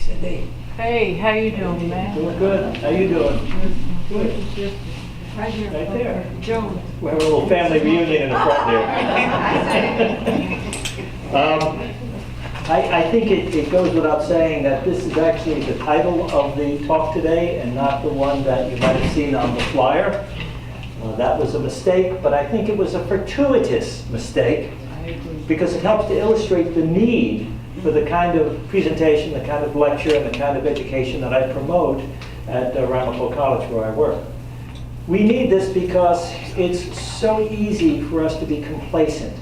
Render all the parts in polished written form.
Cindy. Hey, how you doing, man? Doing good. How you doing? Good. Right here. Right there. Joan. We have a little family reunion in the front there. I think it goes without saying that this is actually the title of the talk today and not the one that you might have seen on the flyer. That was a mistake, but I think it was a fortuitous mistake because it helps to illustrate the need for the kind of presentation, the kind of lecture, and the kind of education that I promote at Ramapough College where I work. We need this because it's so easy for us to be complacent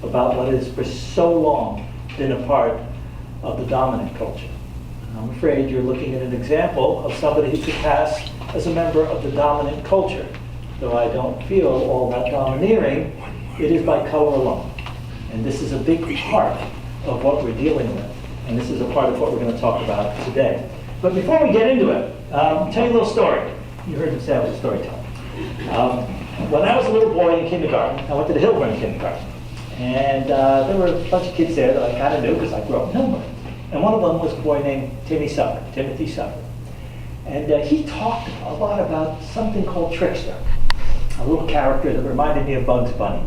about what has for so long been a part of the dominant culture. And I'm afraid you're looking at an example of somebody who could pass as a member of the dominant culture. Though I don't feel all that domineering, it is by color alone. And this is a big part of what we're dealing with. And this is a part of what we're going to talk about today. But before we get into it, I'll tell you a little story. You heard me say I was a storyteller. When I was a little boy in kindergarten, I went to the Hilburn kindergarten. And there were a bunch of kids there that I kind of knew because I grew up in Hilburn. And one of them was a boy named Timothy Suffer. And he talked a lot about something called Trickster, a little character that reminded me of Bugs Bunny.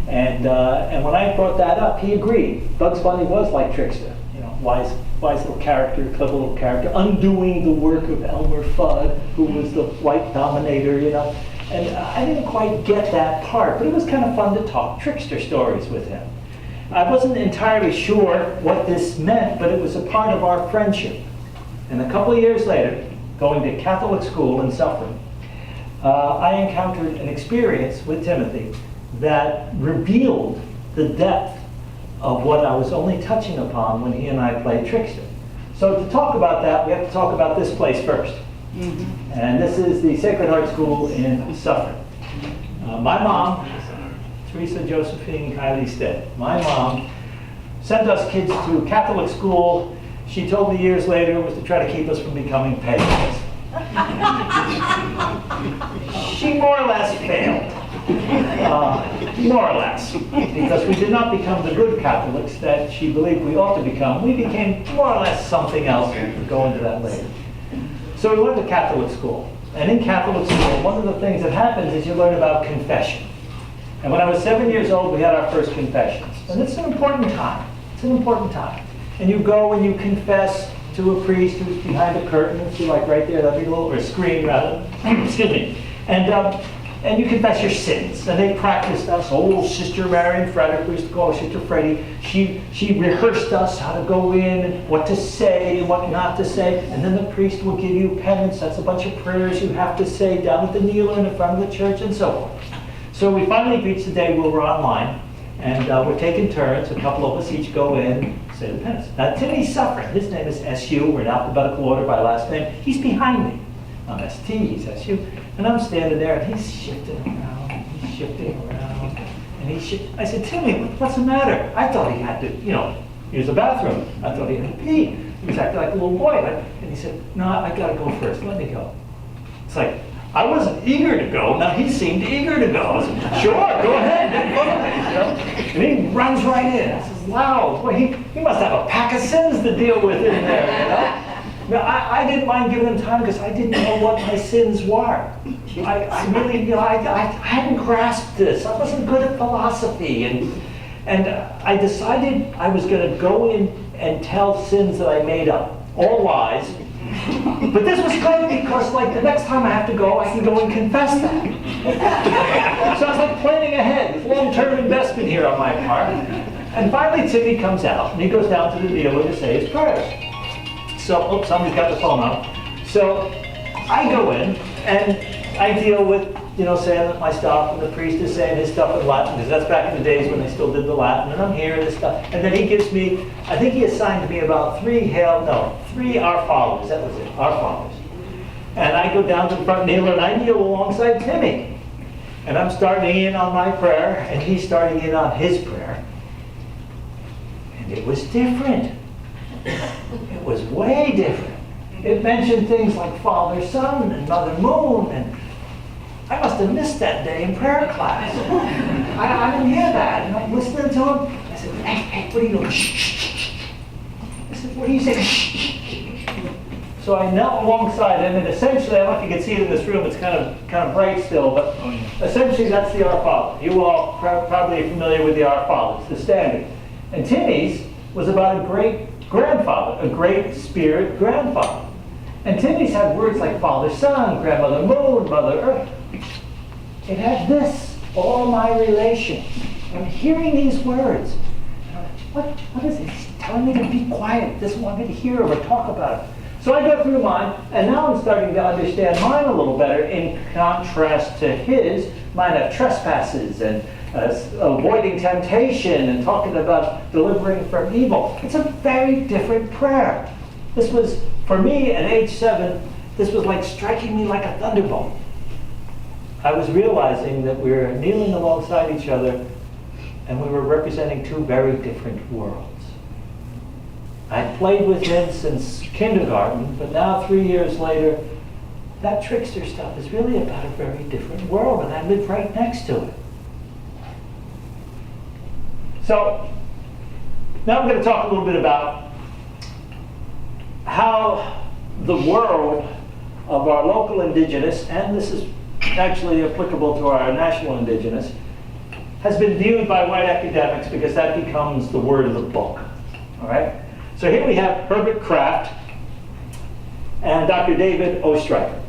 And when I brought that up, he agreed. Bugs Bunny was like Trickster, you know, wise little character, clever little character, undoing the work of Elmer Fudd, who was the white dominator, you know. And I didn't quite get that part, but it was kind of fun to talk trickster stories with him. I wasn't entirely sure what this meant, but it was a part of our friendship. And a couple of years later, going to Catholic school in Suffern, I encountered an experience with Timothy that revealed the depth of what I was only touching upon when he and I played trickster. So to talk about that, we have to talk about this place first. Mm-hmm. And this is the Sacred Heart School in Suffern. My mom, Teresa Josephine Kylie Stead, my mom sent us kids to Catholic school. She told me years later it was to try to keep us from becoming pagans. She more or less failed. More or less, because we did not become the good Catholics that she believed we ought to become. We became more or less something else. We'll go into that later. So we went to Catholic school. And in Catholic school, one of the things that happens is you learn about confession. And when I was 7 years old, we had our first confessions. And it's an important time. It's an important time. And you go and you confess to a priest who's behind a curtain. See, like right there, that big little, or screen rather. Excuse me. And you confess your sins. And they practiced us. Old Sister Marion Frederick, we used to call her Sister Freddie. She rehearsed us how to go in and what to say and what not to say. And then the priest will give you penance. That's a bunch of prayers you have to say down at the kneeler in front of the church and so forth. So we finally reached the day where we're online. And we're taking turns. A couple of us each go in, say the penance. Now, Timothy Suffer, his name is S.U. We're in alphabetical order by last name. He's behind me. I'm S.T., he's S.U. And I'm standing there, and he's shifting around, and I said, Timmy, what's the matter? I thought he had to, use the bathroom. I thought he had to pee. He was acting like a little boy. And he said, no, I got to go first. Let me go. It's like, I wasn't eager to go. Now he seemed eager to go. I said, sure, go ahead. And he runs right in. I said, wow, boy, he must have a pack of sins to deal with in there, Now, I didn't mind giving him time because I didn't know what my sins were. I really, I hadn't grasped this. I wasn't good at philosophy. And I decided I was going to go in and tell sins that I made up. All lies. But this was good because, the next time I have to go, I can go and confess that. So I was planning ahead. It's long-term investment here on my part. And finally, Timmy comes out, and he goes down to the kneeler to say his prayers. So, somebody's got the phone on. So I go in and I deal with, saying my stuff, and the priest is saying his stuff in Latin, because that's back in the days when they still did the Latin, and I'm hearing this stuff. And then he gives me, I think he assigned me about three Our Fathers, that was it, Our Fathers. And I go down to the front kneeler and I kneel alongside Timmy. And I'm starting in on my prayer, and he's starting in on his prayer. And it was different. It was way different. It mentioned things like Father Sun and Mother Moon, and I must have missed that day in prayer class. I didn't hear that. And I'm listening to him. I said, hey, what are you doing? Shh, shh, shh. I said, what are you saying? Shh. So I knelt alongside him, and essentially, I don't know if you can see it in this room, it's kind of bright still, but essentially that's the Our Father. You all probably are familiar with the Our Father, it's the standard. And Timmy's was about a great grandfather, a great spirit grandfather. And Timmy's had words like Father, Son, Grandmother Moon, Mother Earth. It had this, all my relations. I'm hearing these words. What is it? He's telling me to be quiet. Doesn't want me to hear or talk about it. So I go through mine, and now I'm starting to understand mine a little better in contrast to his. Mine have trespasses and avoiding temptation and talking about delivering from evil. It's a very different prayer. This was, for me at age 7, this was like striking me like a thunderbolt. I was realizing that we were kneeling alongside each other and we were representing two very different worlds. I played with him since kindergarten, but now 3 years later, that trickster stuff is really about a very different world, and I live right next to it. So, now I'm going to talk a little bit about how the world of our local indigenous, and this is actually applicable to our national indigenous, has been viewed by white academics because that becomes the word of the book. All right? So here we have Herbert Kraft and Dr. David Oestreicher.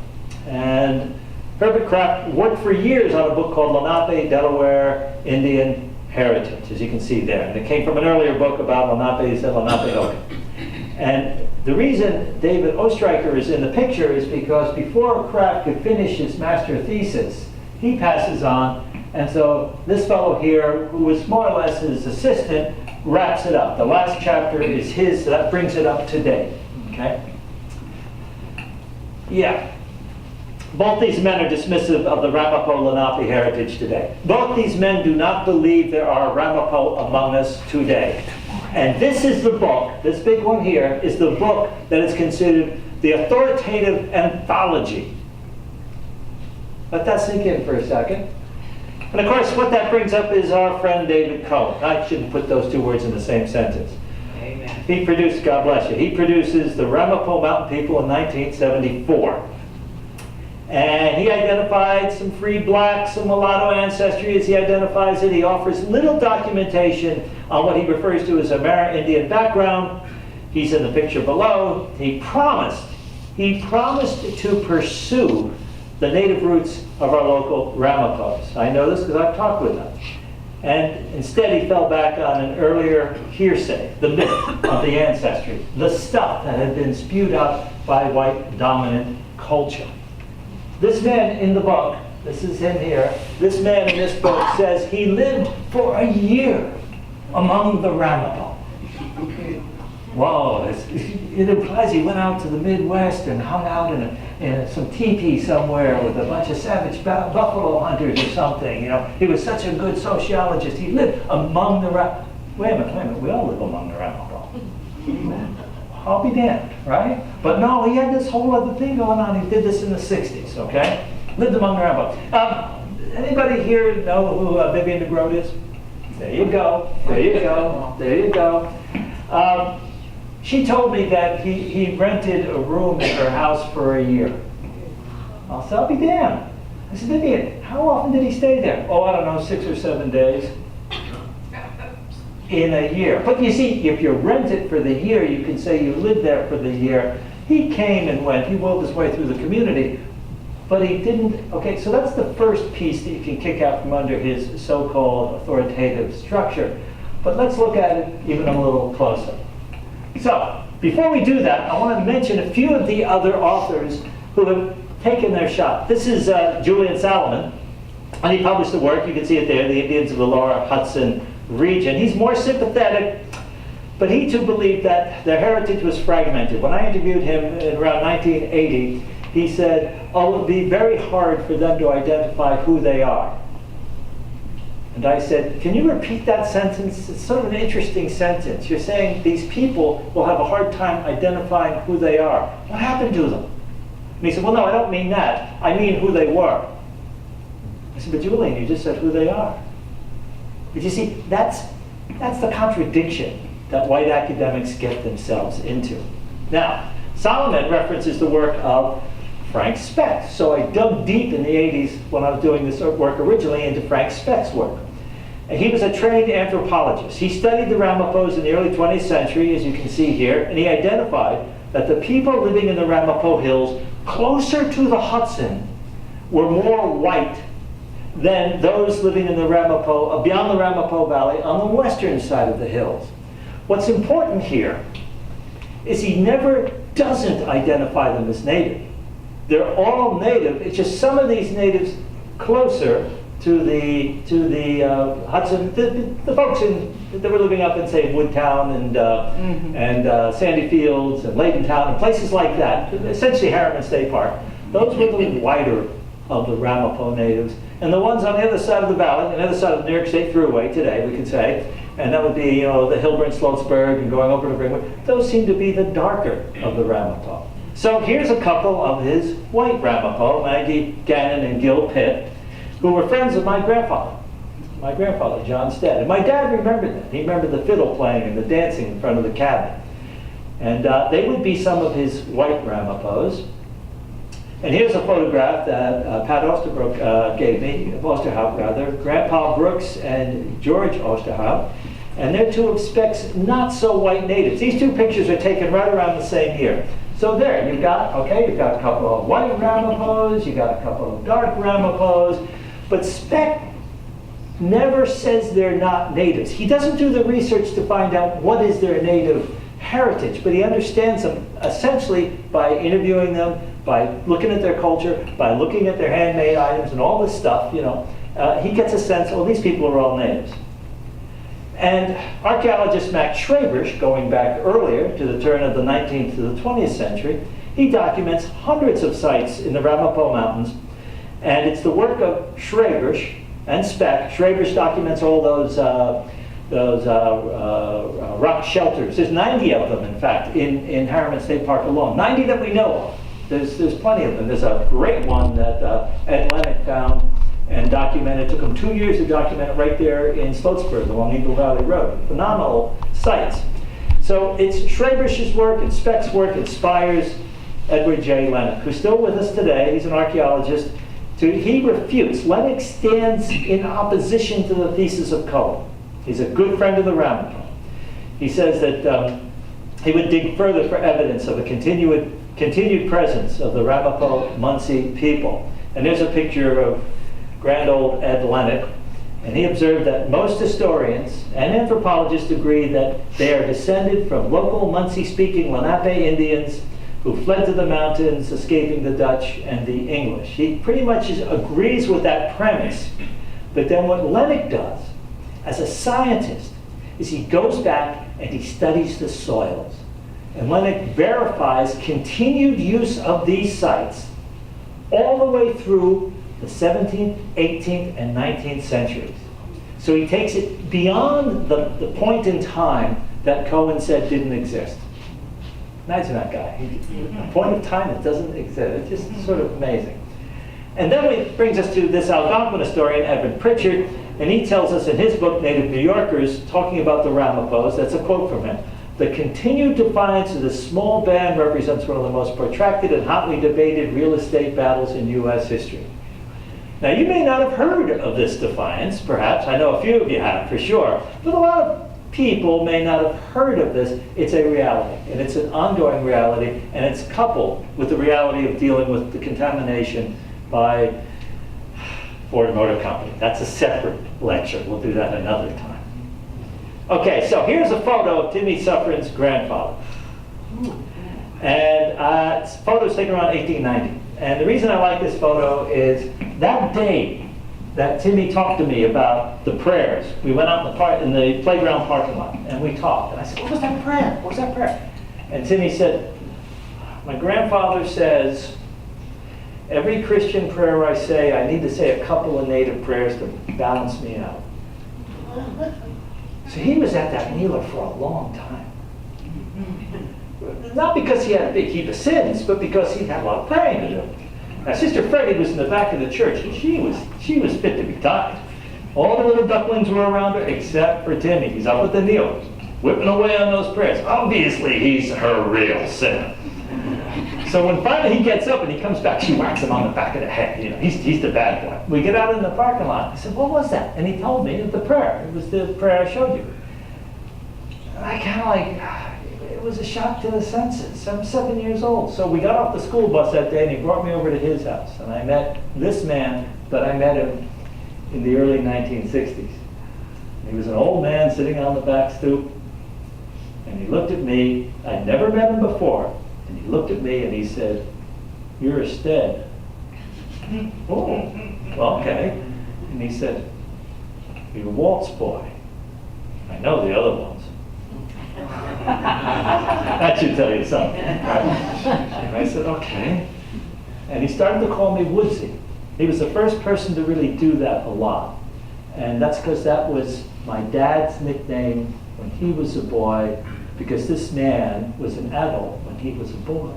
And Herbert Kraft worked for years on a book called Lenape, Delaware Indian Heritage, as you can see there. And it came from an earlier book about Lenape, said Lenapehoking. And the reason David Oestreicher is in the picture is because before Kraft could finish his master thesis, he passes on. And so this fellow here, who was more or less his assistant, wraps it up. The last chapter is his, so that brings it up to date. Okay? Yeah. Both these men are dismissive of the Ramapough Lenape heritage today. Both these men do not believe there are Ramapough among us today. And this is the book, this big one here, is the book that is considered the authoritative anthology. Let that sink in for a second. And of course, what that brings up is our friend David Cohen. I shouldn't put those two words in the same sentence. Amen. He produced, God bless you, he produces the Ramapough Mountain People in 1974. And he identified some free blacks, some mulatto ancestry as he identifies it. He offers little documentation on what he refers to as a Amerindian background. He's in the picture below. He promised to pursue the native roots of our local Ramapoughs. I know this because I've talked with them. And instead he fell back on an earlier hearsay, the myth of the ancestry, the stuff that had been spewed out by white dominant culture. This man in the book, this is him here, this man in this book says he lived for a year among the Ramapough. Whoa, it implies he went out to the Midwest and hung out in some teepee somewhere with a bunch of savage buffalo hunters or something. You know, he was such a good sociologist. He lived among the Ramapough. Wait a minute, we all live among the Ramapough. I'll be damned, right? But no, he had this whole other thing going on. He did this in the 60s, okay? Lived among the Ramapough. Anybody here know who Vivian DeGroat is? There you go, there you go, there you go. She told me that he rented a room in her house for a year. I said, I'll be damned. I said, Vivian, how often did he stay there? Oh, I don't know, 6 or 7 days. In a year. But you see, if you rent it for the year, you can say you lived there for the year. He came and went. He wove his way through the community. But he didn't. Okay, so that's the first piece that you can kick out from under his so-called authoritative structure. But let's look at it even a little closer. So, before we do that, I want to mention a few of the other authors who have taken their shot. This is Julian Salomon, and he published the work. You can see it there, The Indians of the Lower Hudson Region. He's more sympathetic, but he too believed that their heritage was fragmented. When I interviewed him in around 1980, he said, oh, it would be very hard for them to identify who they are. And I said, can you repeat that sentence? It's sort of an interesting sentence. You're saying these people will have a hard time identifying who they are. What happened to them? And he said, well, no, I don't mean that. I mean who they were. I said, but Julian, you just said who they are. But you see, that's the contradiction that white academics get themselves into. Now, Solomon references the work of Frank Speck. So I dug deep in the 80s when I was doing this work originally into Frank Speck's work. And he was a trained anthropologist. He studied the Ramapoughs in the early 20th century, as you can see here, and he identified that the people living in the Ramapough Hills closer to the Hudson were more white than those living in the Ramapough, beyond the Ramapough Valley on the western side of the hills. What's important here is he never doesn't identify them as native. They're all native. It's just some of these natives closer to the Hudson, the folks that were living up in, say, Woodtown and Sandy Fields and Laytontown and places like that, essentially Harriman State Park. Those were the whiter of the Ramapough natives. And the ones on the other side of the valley, on the other side of the New York State Thruway today, we could say, and that would be, the Hilburn, Sloatsburg, and going over to Greenwood, those seem to be the darker of the Ramapough. So here's a couple of his white Ramapough, Maggie Gannon and Gil Pitt, who were friends of my grandfather, John Stead. And my dad remembered that. He remembered the fiddle playing and the dancing in front of the cabin. And they would be some of his white Ramapoughs. And here's a photograph that Pat Osterhout gave me, Grandpa Brooks and George Osterhout. And they're two of Speck's not so white natives. These two pictures are taken right around the same year. So there, you've got a couple of white Ramapoughs, you've got a couple of dark Ramapoughs, but Speck never says they're not natives. He doesn't do the research to find out what is their native heritage, but he understands them essentially by interviewing them, by looking at their culture, by looking at their handmade items and all this stuff, he gets a sense, these people are all natives. And archaeologist Max Schrabersch, going back earlier to the turn of the 19th to the 20th century, he documents hundreds of sites in the Ramapough Mountains, and it's the work of Schrabersch and Speck. Schrabersch documents all those rock shelters. There's 90 of them, in fact, in Harriman State Park alone. 90 that we know of. There's plenty of them. There's a great one that Ed Lennox found and documented. It took him 2 years to document it right there in Sloatsburg along Eagle Valley Road. Phenomenal sites. So it's Schrabersch's work and Speck's work inspires Edward J. Lennox, who's still with us today. He's an archaeologist. He refutes. Lennox stands in opposition to the thesis of Cohen. He's a good friend of the Ramapough. He says that he would dig further for evidence of a continued presence of the Ramapough-Munsee people. And there's a picture of grand old Ed Lennox, and he observed that most historians and anthropologists agree that they are descended from local Munsee-speaking Lenape Indians who fled to the mountains, escaping the Dutch and the English. He pretty much agrees with that premise, but then what Lennox does as a scientist is he goes back and he studies the soils. And Lennox verifies continued use of these sites all the way through the 17th, 18th, and 19th centuries. So he takes it beyond the point in time that Cohen said didn't exist. Imagine that guy. A point of time that doesn't exist. It's just sort of amazing. And then it brings us to this Algonquin historian, Edwin Pritchard, and he tells us in his book, Native New Yorkers, talking about the Ramapoughs, that's a quote from him, "The continued defiance of this small band represents one of the most protracted and hotly debated real estate battles in U.S. history." Now, you may not have heard of this defiance, perhaps. I know a few of you have, for sure. But a lot of people may not have heard of this. It's a reality, and it's an ongoing reality, and it's coupled with the reality of dealing with the contamination by Ford Motor Company. That's a separate lecture. We'll do that another time. Okay, so here's a photo of Timmy Suffren's grandfather. And this photo is taken around 1890. And the reason I like this photo is that day that Timmy talked to me about the prayers. We went out in the playground parking lot and we talked. And I said, "What was that prayer? What was that prayer?" And Timmy said, "My grandfather says, every Christian prayer I say, I need to say a couple of native prayers to balance me out." So he was at that kneeler for a long time. Not because he had a big heap of sins, but because he had a lot of praying to do. Now, Sister Freddie was in the back of the church, and she was fit to be tied. All the little ducklings were around her, except for Timmy. He's up at the kneeler, whipping away on those prayers. Obviously, he's her real sinner. So when finally he gets up and he comes back, she whacks him on the back of the head. You know, he's the bad boy. We get out in the parking lot. I said, what was that? And he told me the prayer. It was the prayer I showed you. And I kind of like, it was a shock to the senses. I'm 7 years old. So we got off the school bus that day and he brought me over to his house. And I met this man, but I met him in the early 1960s. He was an old man sitting on the back stoop. And he looked at me. I'd never met him before. And he looked at me and he said, "You're a Stead." Oh, well, okay. And he said, "You're a waltz boy." I know the other ones. That should tell you something. Right? And I said, okay. And he started to call me Woodsy. He was the first person to really do that a lot. And that's because that was my dad's nickname when he was a boy, because this man was an adult when he was a boy.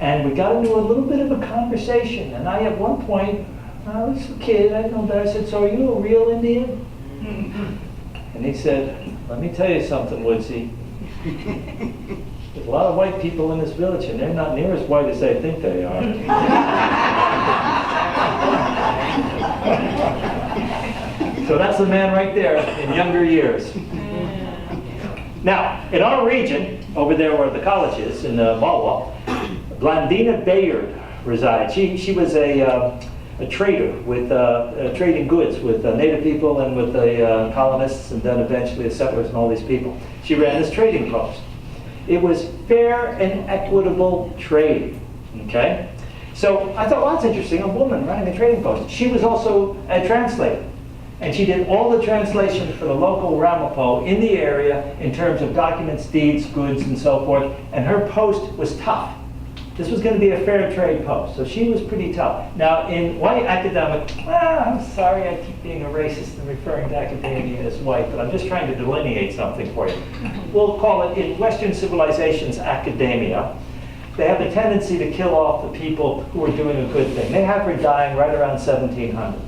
And we got into a little bit of a conversation, and I, at one point, I was a kid, I didn't know better, I said, "So are you a real Indian?" And he said, "Let me tell you something, Woodsy. There's a lot of white people in this village, and they're not near as white as they think they are." So that's the man right there in younger years. Now, in our region, over there where the college is, in Malwa, Blandina Bayard resides. She was a trader with trading goods with native people and with the colonists, and then eventually the settlers and all these people. She ran this trading post. It was fair and equitable trade, okay? So I thought, well, that's interesting, a woman running a trading post. She was also a translator. And she did all the translation for the local Ramapough in the area in terms of documents, deeds, goods, and so forth. And her post was tough. This was going to be a fair trade post, so she was pretty tough. Now, in white academic, I'm sorry I keep being a racist and referring to academia as white, but I'm just trying to delineate something for you. We'll call it, in Western civilizations, academia. They have a tendency to kill off the people who are doing a good thing. They have her dying right around 1700.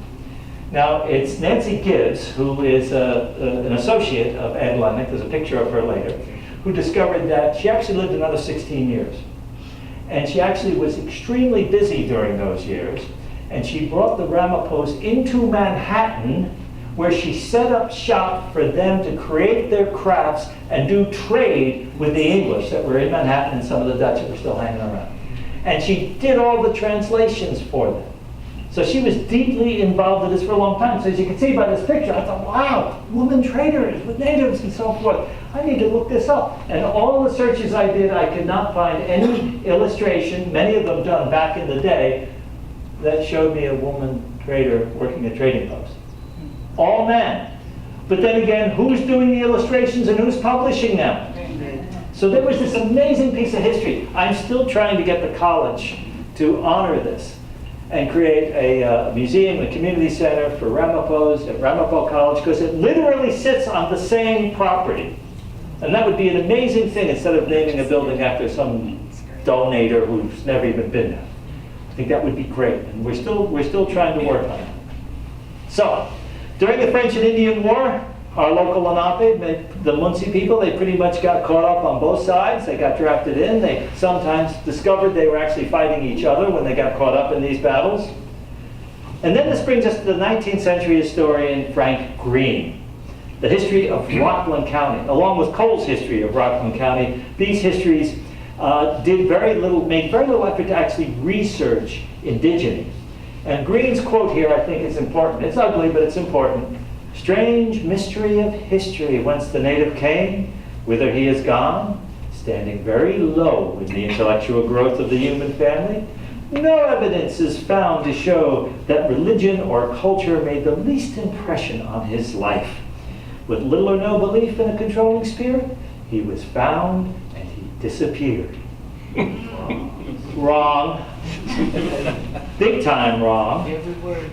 Now, it's Nancy Gibbs, who is an associate of Ed Lennox, there's a picture of her later, who discovered that she actually lived another 16 years. And she actually was extremely busy during those years. And she brought the Ramapoughs into Manhattan, where she set up shop for them to create their crafts and do trade with the English that were in Manhattan and some of the Dutch that were still hanging around. And she did all the translations for them. So she was deeply involved in this for a long time. So as you can see by this picture, I thought, wow, woman traders with natives and so forth. I need to look this up. And all the searches I did, I could not find any illustration, many of them done back in the day, that showed me a woman trader working a trading post. All men. But then again, who's doing the illustrations and who's publishing them? So there was this amazing piece of history. I'm still trying to get the college to honor this and create a museum, a community center for Ramapoughs at Ramapough College, because it literally sits on the same property. And that would be an amazing thing, instead of naming a building after some donator who's never even been there. I think that would be great, and we're still trying to work on it. So, during the French and Indian War, our local Lenape, the Munsee people, they pretty much got caught up on both sides. They got drafted in. They sometimes discovered they were actually fighting each other when they got caught up in these battles. And then this brings us to the 19th century historian Frank Green. The history of Rockland County, along with Cole's history of Rockland County. These histories made very little effort to actually research indigeny. And Green's quote here, I think, is important. It's ugly, but it's important. "Strange mystery of history, whence the native came, whither he is gone, standing very low in the intellectual growth of the human family, no evidence is found to show that religion or culture made the least impression on his life. With little or no belief in a controlling spirit, he was found and he disappeared." Wrong. Big time wrong. Every word.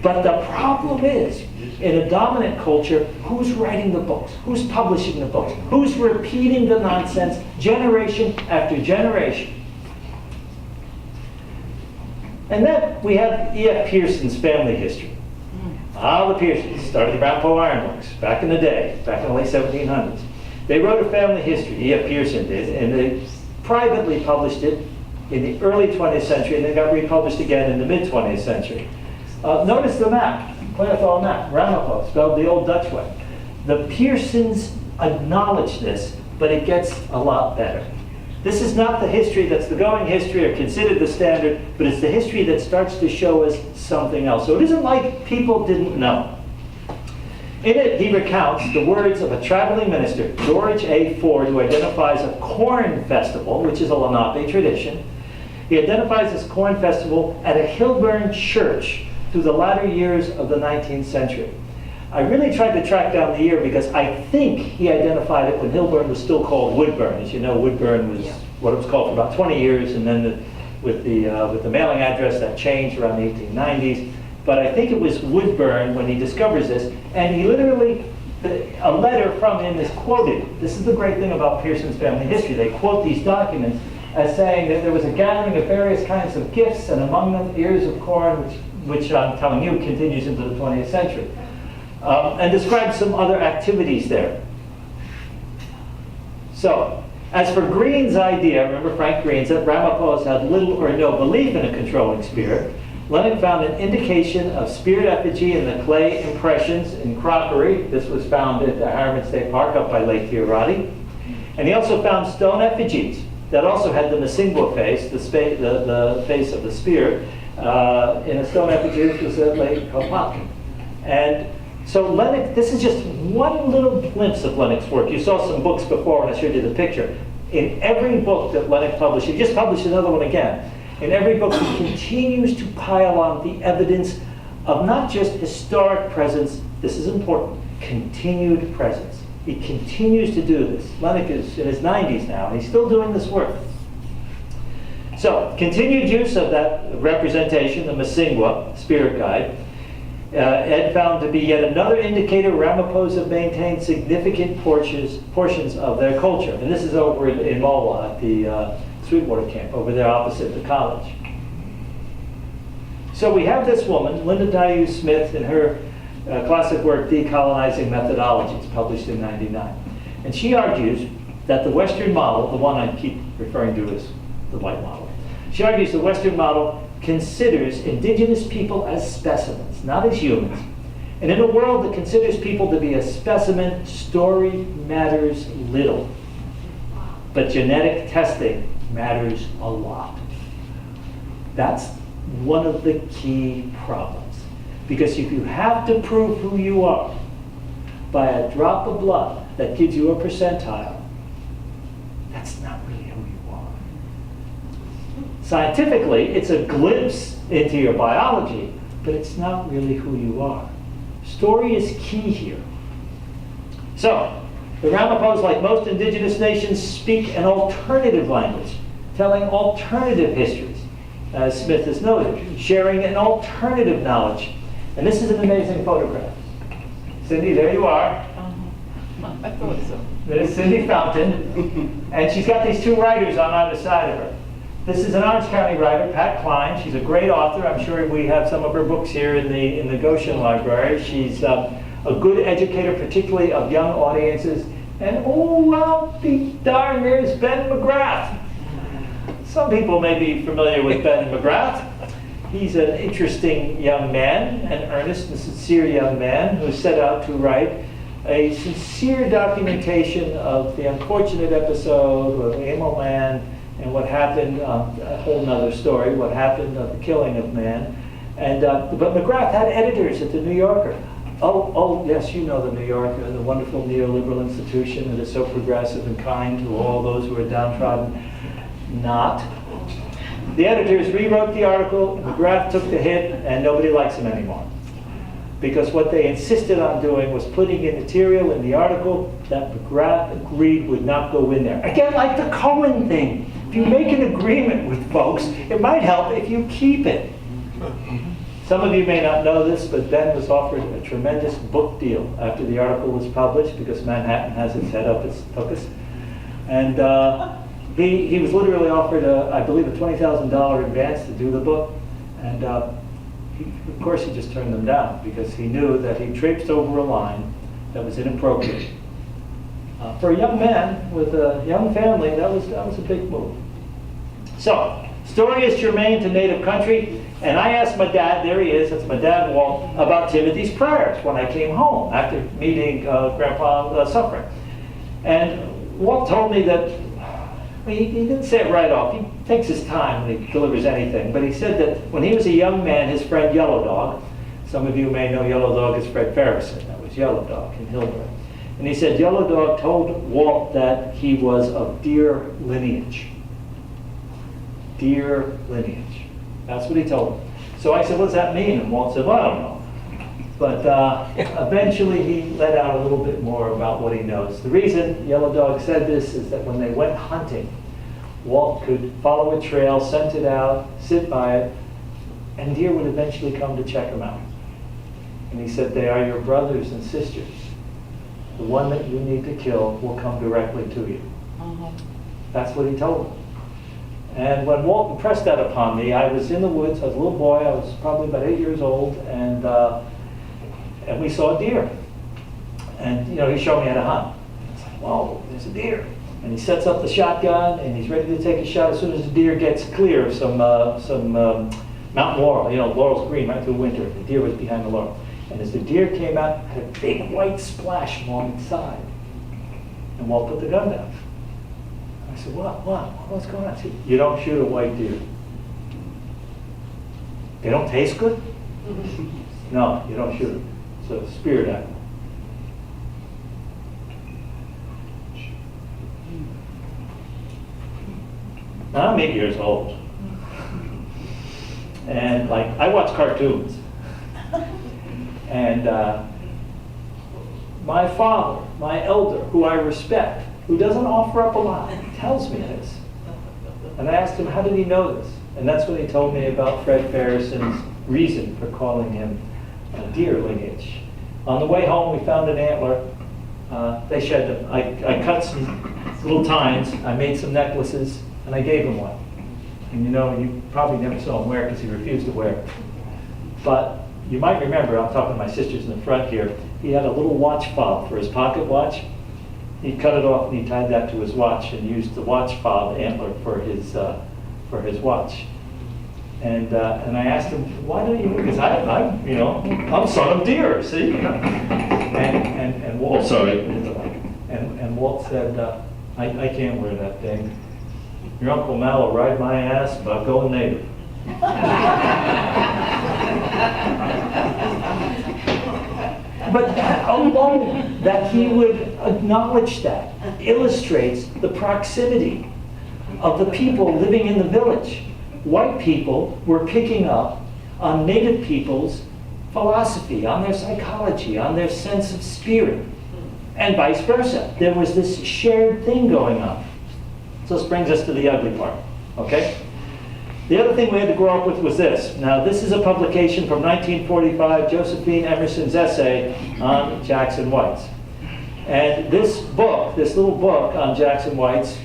But the problem is, in a dominant culture, who's writing the books? Who's publishing the books? Who's repeating the nonsense generation after generation? And then we have E.F. Pearson's family history. The Pearsons started the Ramapough Iron Works back in the day, back in the late 1700s. They wrote a family history, E.F. Pearson did, and they privately published it in the early 20th century, and then got republished again in the mid-20th century. Notice the map, Clearthal map, Ramapough, spelled the old Dutch way. The Pearsons acknowledge this, but it gets a lot better. This is not the history that's the going history or considered the standard, but it's the history that starts to show us something else. So it isn't like people didn't know. In it, he recounts the words of a traveling minister, George A. Ford, who identifies a corn festival, which is a Lenape tradition. He identifies this corn festival at a Hilburn church through the latter years of the 19th century. I really tried to track down the year because I think he identified it when Hilburn was still called Woodburn. As you know, Woodburn was what it was called for about 20 years, and then with the mailing address that changed around the 1890s. But I think it was Woodburn when he discovers this, and he literally, a letter from him is quoted. This is the great thing about Pearson's family history. They quote these documents as saying that there was a gathering of various kinds of gifts, and among them ears of corn, which I'm telling you continues into the 20th century. And describes some other activities there. So, as for Green's idea, remember Frank Green's, that Ramapoughs had little or no belief in a controlling spirit, Lennox found an indication of spirit effigy in the clay impressions in crockery. This was found at the Harriman State Park up by Lake Tiarati. And he also found stone effigies that also had the Masingwa face, the face of the spirit, in a stone effigy. This was at Lake Hopatkin. And so Lennox, this is just one little glimpse of Lennox's work. You saw some books before when I showed you the picture. In every book that Lennox published, he just published another one again. In every book, he continues to pile on the evidence of not just historic presence, this is important, continued presence. He continues to do this. Lennox is in his 90s now, and he's still doing this work. So, continued use of that representation, the Masingwa spirit guide, Ed found to be yet another indicator Ramapoughs have maintained significant portions of their culture. And this is over in Mulwa at the Sweetwater camp, over there opposite the college. So we have this woman, Linda Dayou Smith, in her classic work, Decolonizing Methodologies, published in '99. And she argues that the Western model, the one I keep referring to as the white model, she argues the Western model considers indigenous people as specimens, not as humans. And in a world that considers people to be a specimen, story matters little. But genetic testing matters a lot. That's one of the key problems. Because if you have to prove who you are by a drop of blood that gives you a percentile, that's not really who you are. Scientifically, it's a glimpse into your biology, but it's not really who you are. Story is key here. So, the Ramapoughs, like most indigenous nations, speak an alternative language, telling alternative histories, as Smith has noted, sharing an alternative knowledge. And this is an amazing photograph. Cindy, there you are. I thought so. There's Cindy Fountain, and she's got these two writers on either side of her. This is an Orange County writer, Pat Klein. She's a great author. I'm sure we have some of her books here in the Goshen Library. She's a good educator, particularly of young audiences. And oh, well, be darn, there's Ben McGrath. Some people may be familiar with Ben McGrath. He's an interesting young man, an earnest and sincere young man who set out to write a sincere documentation of the unfortunate episode of Amo Man and what happened, a whole nother story, what happened of the killing of man. And but McGrath had editors at the New Yorker. Oh, yes, you know the New Yorker, the wonderful neoliberal institution that is so progressive and kind to all those who are downtrodden. Not. The editors rewrote the article, McGrath took the hit, and nobody likes him anymore. Because what they insisted on doing was putting in material in the article that McGrath agreed would not go in there. Again, like the Cohen thing. If you make an agreement with folks, it might help if you keep it. Some of you may not know this, but Ben was offered a tremendous book deal after the article was published, because Manhattan has its head up its tuchus. And he was literally offered, I believe, a $20,000 advance to do the book. And of course he just turned them down, because he knew that he traipsed over a line that was inappropriate. For a young man with a young family, that was a big move. So, story is germane to native country, and I asked my dad, there he is, that's my dad Walt, about Timothy's prayers when I came home after meeting Grandpa suffering. And Walt told me that, he didn't say it right off, he takes his time when he delivers anything, but he said that when he was a young man, his friend Yellow Dog, some of you may know Yellow Dog as Fred Ferguson, that was Yellow Dog in Hilburn. And he said Yellow Dog told Walt that he was of deer lineage. Deer lineage. That's what he told him. So I said, what does that mean? And Walt said, well, I don't know. But eventually he let out a little bit more about what he knows. The reason Yellow Dog said this is that when they went hunting, Walt could follow a trail, scent it out, sit by it, and deer would eventually come to check him out. And he said, they are your brothers and sisters. The one that you need to kill will come directly to you. That's what he told him. And when Walt impressed that upon me, I was in the woods, I was a little boy, I was probably about 8 years old, and we saw a deer. And he showed me how to hunt. I was like, whoa, there's a deer. And he sets up the shotgun, and he's ready to take a shot as soon as the deer gets clear of some mountain laurel. Laurel's green right through winter. The deer was behind the laurel. And as the deer came out, had a big white splash along its side. And Walt put the gun down. I said, what's going on? He said, you don't shoot a white deer. They don't taste good? No, you don't shoot them. It's a spirit animal. Now I'm 8 years old. And I watch cartoons. And my father, my elder, who I respect, who doesn't offer up a lot, tells me this. And I asked him, how did he know this? And that's when he told me about Fred Ferguson's reason for calling him a deer lineage. On the way home, we found an antler. They shed them. I cut some little tines. I made some necklaces, and I gave him one. And you probably never saw him wear it because he refused to wear it. But you might remember, I'm talking to my sisters in the front here, he had a little watch fob for his pocket watch. He cut it off and he tied that to his watch and used the watch fob antler for his watch. And I asked him, why don't you? Because I'm son of deer, see? And Walt. Sorry. And Walt said, I can't wear that thing. Your Uncle Mal will ride my ass, but I'll go native. But that alone, that he would acknowledge that, illustrates the proximity of the people living in the village. White people were picking up on native people's philosophy, on their psychology, on their sense of spirit, and vice versa. There was this shared thing going on. So this brings us to the ugly part, okay? The other thing we had to grow up with was this. Now, this is a publication from 1945, Josephine Emerson's essay on Jackson Whites. And this book, this little book on Jackson Whites,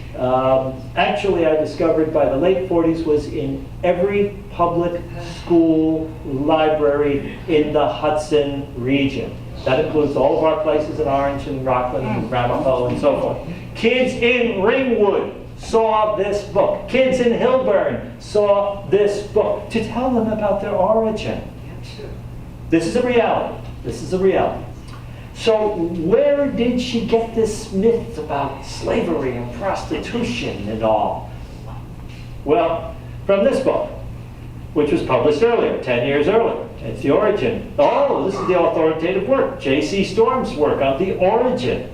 actually I discovered by the late 40s was in every public school library in the Hudson region. That includes all of our places in Orange and Rockland and Ramapough and so forth. Kids in Ringwood saw this book. Kids in Hilburn saw this book to tell them about their origin. This is a reality. This is a reality. So where did she get this myth about slavery and prostitution and all? Well, from this book, which was published earlier, 10 years earlier. It's the origin. Oh, this is the authoritative work. J.C. Storm's work on the origin.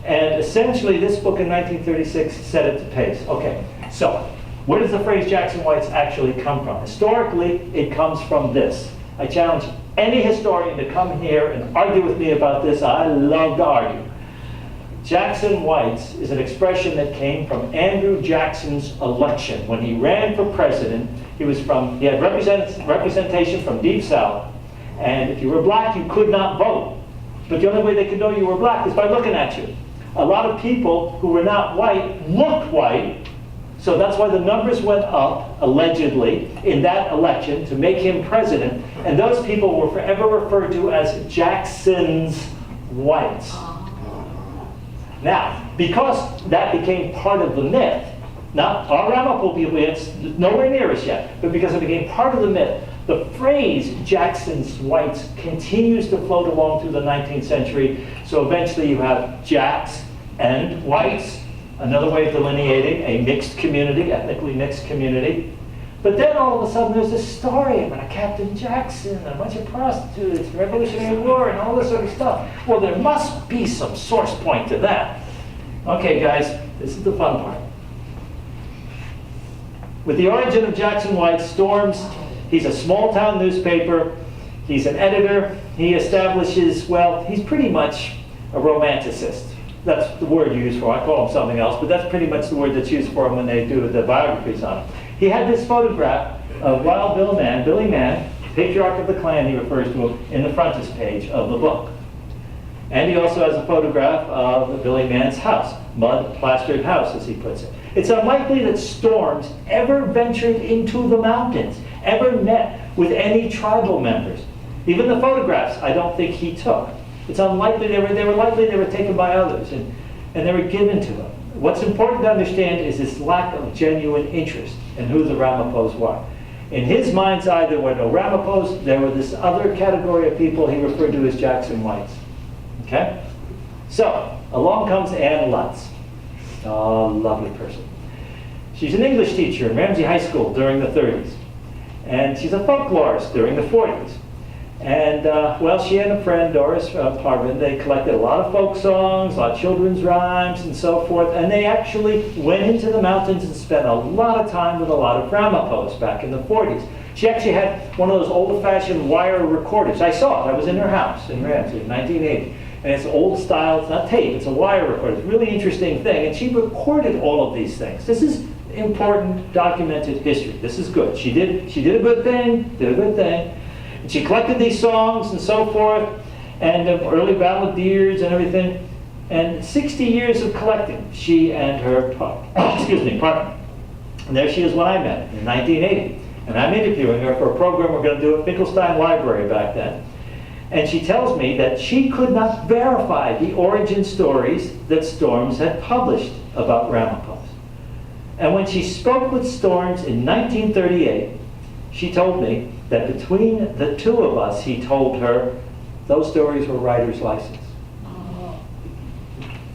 And essentially, this book in 1936 set it to pace. Okay, so where does the phrase Jackson Whites actually come from? Historically, it comes from this. I challenge any historian to come here and argue with me about this. I love to argue. Jackson Whites is an expression that came from Andrew Jackson's election. When he ran for president, he had representation from Deep South. And if you were black, you could not vote. But the only way they could know you were black is by looking at you. A lot of people who were not white looked white, so that's why the numbers went up, allegedly, in that election to make him president, and those people were forever referred to as Jackson's Whites. Now, because that became part of the myth, not our Ramapough people, it's nowhere near us yet, but because it became part of the myth, the phrase Jackson's whites continues to float along through the 19th century. So eventually you have Jacks and whites, another way of delineating a mixed community, ethnically mixed community. But then all of a sudden there's this story about a Captain Jackson and a bunch of prostitutes, Revolutionary War, and all this sort of stuff. Well, there must be some source point to that. Okay, guys, this is the fun part. With the origin of Jackson White, Storms, he's a small town newspaper, he's an editor, he establishes, well, he's pretty much a romanticist. That's the word you use for him. I call him something else, but that's pretty much the word that's used for him when they do the biographies on him. He had this photograph of Wild Billy Mann, patriarch of the Klan, he refers to him, in the frontispiece of the book. And he also has a photograph of Billy Mann's house, mud-plastered house, as he puts it. It's unlikely that Storms ever ventured into the mountains, ever met with any tribal members. Even the photographs, I don't think he took. It's unlikely they were taken by others, and they were given to him. What's important to understand is this lack of genuine interest in who the Ramapoughs were. In his mind's eye, there were no Ramapoughs. There were this other category of people he referred to as Jackson Whites. Okay? So, along comes Ann Lutz. Oh, lovely person. She's an English teacher in Ramsey High School during the 30s. And she's a folklorist during the 40s. And, well, she and a friend, Doris Parvin, they collected a lot of folk songs, a lot of children's rhymes, and so forth. And they actually went into the mountains and spent a lot of time with a lot of Ramapoughs back in the 40s. She actually had one of those old-fashioned wire recorders. I saw it. I was in her house in Ramsey in 1980. And it's old style. It's not tape. It's a wire recorder. It's a really interesting thing. And she recorded all of these things. This is important, documented history. This is good. She did a good thing, And she collected these songs and so forth, and early balladeers and everything. And 60 years of collecting, she and her partner. And there she is when I met her in 1980. And I'm interviewing her for a program we're going to do at Finkelstein Library back then. And she tells me that she could not verify the origin stories that Storms had published about Ramapoughs. And when she spoke with Storms in 1938, she told me that between the two of us, he told her, those stories were writer's license.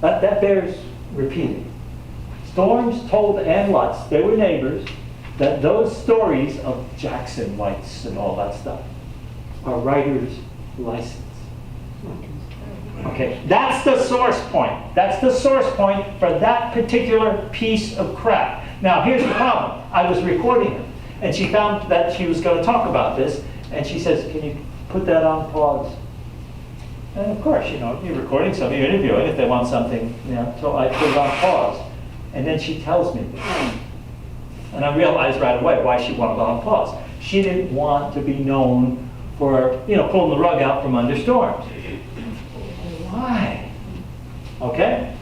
That bears repeating. Storms told Ann Lutz, they were neighbors, that those stories of Jackson Whites and all that stuff are writer's license. Okay, that's the source point. That's the source point for that particular piece of crap. Now, here's the problem. I was recording it, and she found that she was going to talk about this, and she says, can you put that on pause? And of course, you're recording something, you're interviewing, if they want something, so I put it on pause. And then she tells me this. And I realized right away why she wanted it on pause. She didn't want to be known for, pulling the rug out from under Storms. Why? Okay?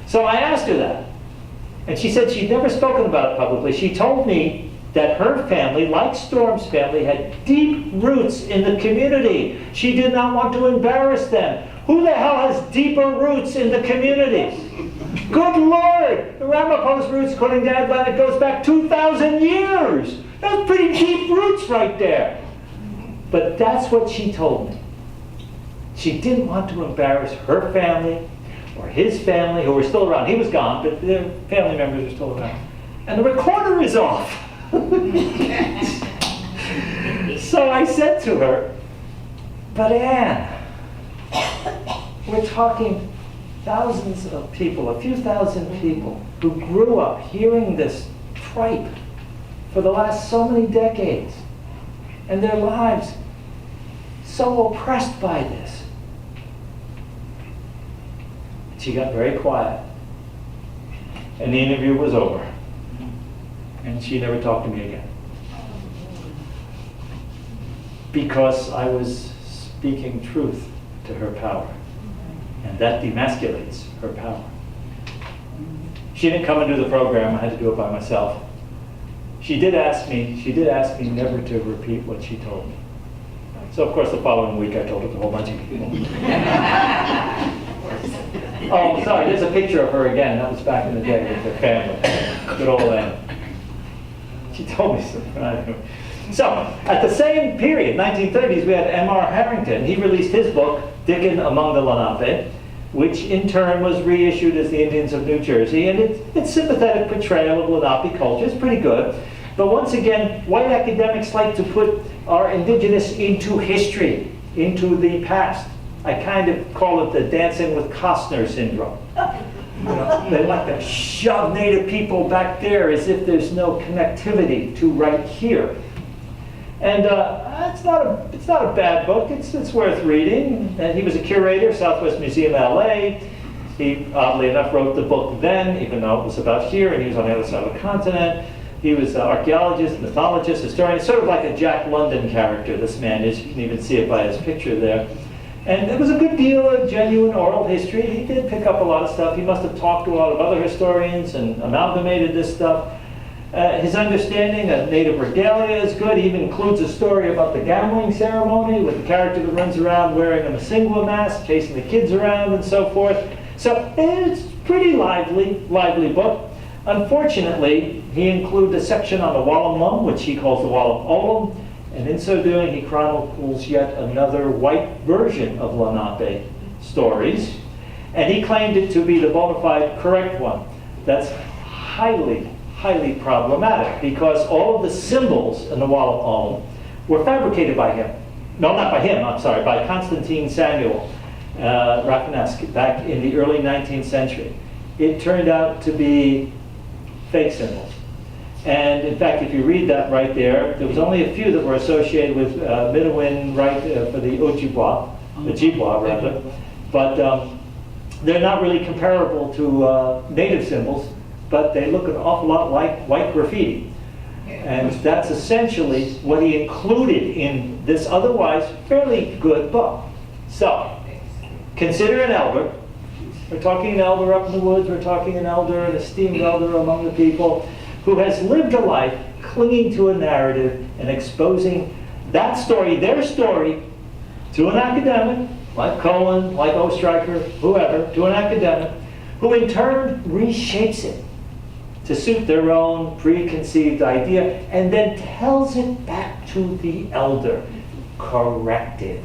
So I asked her that. And she said she'd never spoken about it publicly. She told me that her family, like Storm's family, had deep roots in the community. She did not want to embarrass them. Who the hell has deeper roots in the community? Good Lord! The Ramapough's roots, according to Atlantic, goes back 2,000 years. That's pretty deep roots right there. But that's what she told me. She didn't want to embarrass her family or his family, who were still around. He was gone, but their family members were still around. And the recorder is off. So I said to her, but Anne, we're talking thousands of people, a few thousand people, who grew up hearing this tripe for the last so many decades, and their lives so oppressed by this. She got very quiet, and the interview was over, and she never talked to me again. Because I was speaking truth to her power, and that demasculates her power. She didn't come and do the program. I had to do it by myself. She did ask me never to repeat what she told me. So of course the following week I told it to a whole bunch of people. Oh, sorry, there's a picture of her again. That was back in the day with her family. Good old Anne. She told me something. So, at the same period, 1930s, we had M.R. Harrington. He released his book, Dickon Among the Lenape, which in turn was reissued as the Indians of New Jersey. And it's sympathetic portrayal of Lenape culture. It's pretty good. But once again, white academics like to put our indigenous into history, into the past. I kind of call it the dancing with Costner syndrome. You know, they like to shove Native people back there as if there's no connectivity to right here. And it's not a bad book. It's worth reading. And he was a curator, Southwest Museum, LA. He, oddly enough, wrote the book then, even though it was about here, and he was on the other side of the continent. He was an archaeologist, mythologist, historian, sort of like a Jack London character, this man is. You can even see it by his picture there. And it was a good deal of genuine oral history. He did pick up a lot of stuff. He must have talked to a lot of other historians and amalgamated this stuff. His understanding of native regalia is good. He even includes a story about the gambling ceremony with the character that runs around wearing a Masingwa mask, chasing the kids around and so forth. So it's a pretty lively book. Unfortunately, he included a section on the Walamlum, which he calls the Walam Olum, and in so doing, he chronicles yet another white version of Lenape stories, and he claimed it to be the bona fide correct one. That's highly problematic, because all of the symbols in the Walam Olum were fabricated by him. No, not by him, I'm sorry, by Constantine Samuel Rafinesque back in the early 19th century. It turned out to be fake symbols. And in fact, if you read that right there, there was only a few that were associated with Midowin right for the Ojibwa rather, but they're not really comparable to native symbols, but they look an awful lot like white graffiti. And that's essentially what he included in this otherwise fairly good book. So, consider an elder. We're talking an elder up in the woods, we're talking an elder, an esteemed elder among the people, who has lived a life clinging to a narrative and exposing that story, their story, to an academic, like Cohen, like Oestreicher, whoever, to an academic, who in turn reshapes it to suit their own preconceived idea, and then tells it back to the elder, corrected.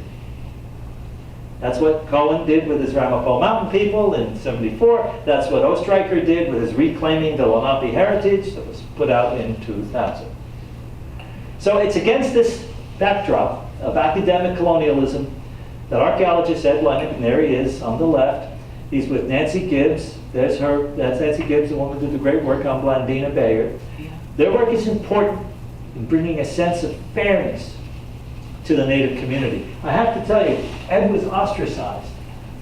That's what Cohen did with his Ramapough Mountain people in '74. That's what Oestreicher did with his Reclaiming the Lenape Heritage that was put out in 2000. So it's against this backdrop of academic colonialism that archaeologist Ed Lennox, and there he is on the left, he's with Nancy Gibbs. There's her, that's Nancy Gibbs, the woman who did the great work on Blandina Bayard. Their work is important in bringing a sense of fairness to the Native community. I have to tell you, Ed was ostracized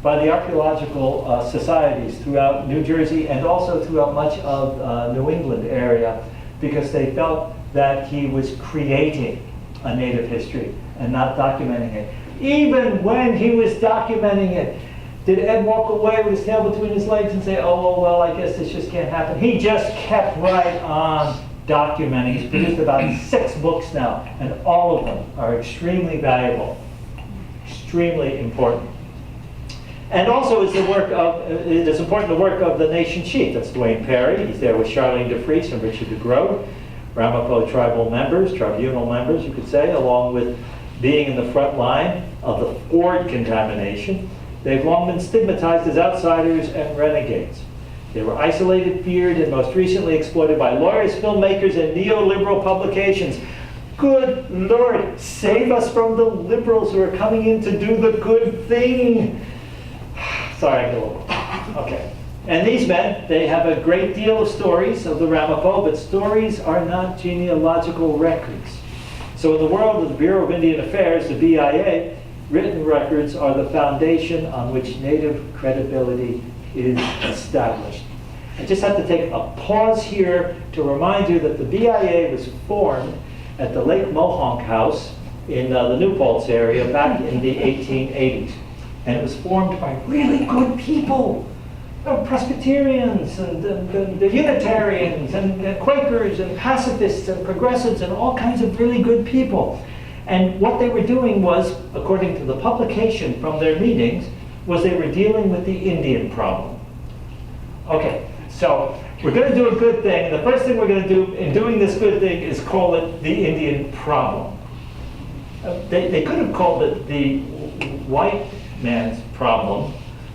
by the archaeological societies throughout New Jersey and also throughout much of New England area, because they felt that he was creating a Native history and not documenting it. Even when he was documenting it, did Ed walk away with his tail between his legs and say, oh, well, I guess this just can't happen? He just kept right on documenting. He's produced about 6 books now, and all of them are extremely valuable, extremely important. And also is the work of, it is important the work of the nation chief. That's Dwayne Perry. He's there with Charlene DeFries and Richard DeGrove, Ramapough tribal members, tribunal members, you could say, along with being in the front line of the Ford contamination. They've long been stigmatized as outsiders and renegades. They were isolated, feared, and most recently exploited by lawyers, filmmakers, and neoliberal publications. Good Lord, save us from the liberals who are coming in to do the good thing. Sorry, I go over. Okay. And these men, they have a great deal of stories of the Ramapough, but stories are not genealogical records. So in the world of the Bureau of Indian Affairs, the BIA, written records are the foundation on which Native credibility is established. I just have to take a pause here to remind you that the BIA was formed at the Lake Mohonk House in the New Paltz area back in the 1880s. And it was formed by really good people. Presbyterians and the Unitarians and Quakers and pacifists and progressives and all kinds of really good people. And what they were doing was, according to the publication from their meetings, was they were dealing with the Indian problem. Okay, so we're going to do a good thing. The first thing we're going to do in doing this good thing is call it the Indian problem. They could have called it the white man's problem,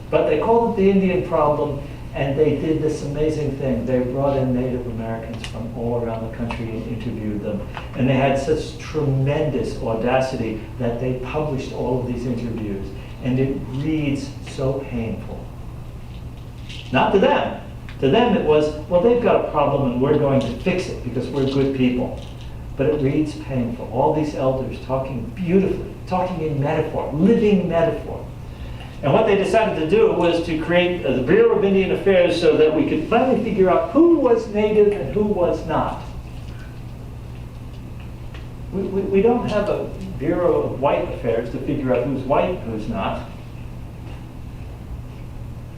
but they called it the Indian problem, and they did this amazing thing. They brought in Native Americans from all around the country and interviewed them. And they had such tremendous audacity that they published all of these interviews. And it reads so painful. Not to them. To them it was, well, they've got a problem and we're going to fix it because we're good people. But it reads painful. All these elders talking beautifully, talking in metaphor, living metaphor. And what they decided to do was to create the Bureau of Indian Affairs so that we could finally figure out who was native and who was not. We don't have a Bureau of White Affairs to figure out who's white and who's not.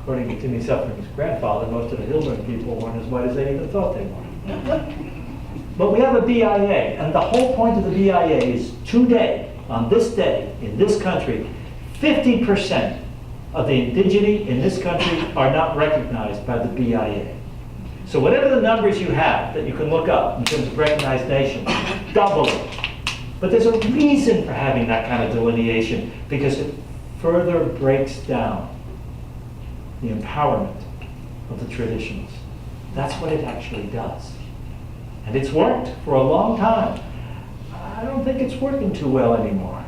According to Timmy Suffolk's grandfather, most of the Hillburn people weren't as white as they even thought they were. But we have a BIA, and the whole point of the BIA is today, on this day, in this country, 50% of the indigeneity in this country are not recognized by the BIA. So whatever the numbers you have that you can look up in terms of recognized nations, double it. But there's a reason for having that kind of delineation, because it further breaks down the empowerment of the traditionals. That's what it actually does. And it's worked for a long time. I don't think it's working too well anymore.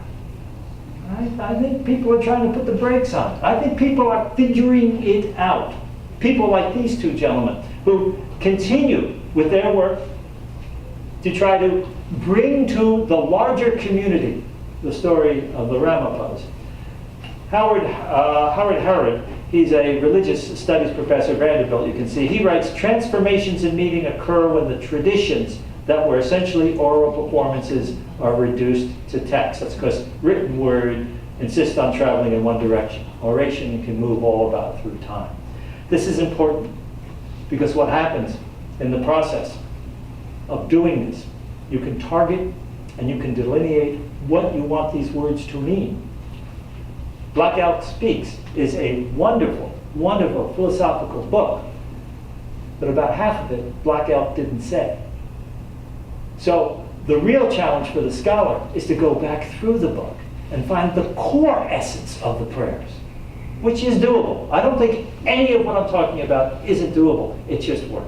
I think people are trying to put the brakes on it. I think people are figuring it out. People like these two gentlemen who continue with their work to try to bring to the larger community the story of the Ramapoughs. Howard Herod, he's a religious studies professor at Vanderbilt, you can see. He writes, transformations in meaning occur when the traditions that were essentially oral performances are reduced to text. That's because written word insists on traveling in one direction. Oration can move all about through time. This is important because what happens in the process of doing this, you can target and you can delineate what you want these words to mean. Black Elk Speaks is a wonderful, wonderful philosophical book, but about half of it Black Elk didn't say. So the real challenge for the scholar is to go back through the book and find the core essence of the prayers, which is doable. I don't think any of what I'm talking about isn't doable. It's just work.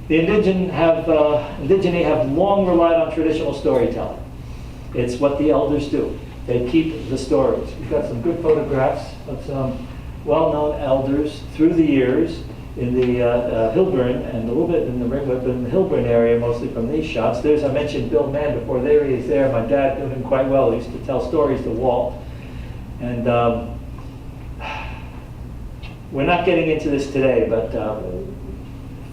The indigene have long relied on traditional storytelling. It's what the elders do. They keep the stories. We've got some good photographs of some well-known elders through the years in the Hillburn and a little bit in the Ringwood, but in the Hillburn area, mostly from these shots. There's, I mentioned Bill Mann before. There he is there. My dad knew him quite well. He used to tell stories to Walt. And we're not getting into this today, but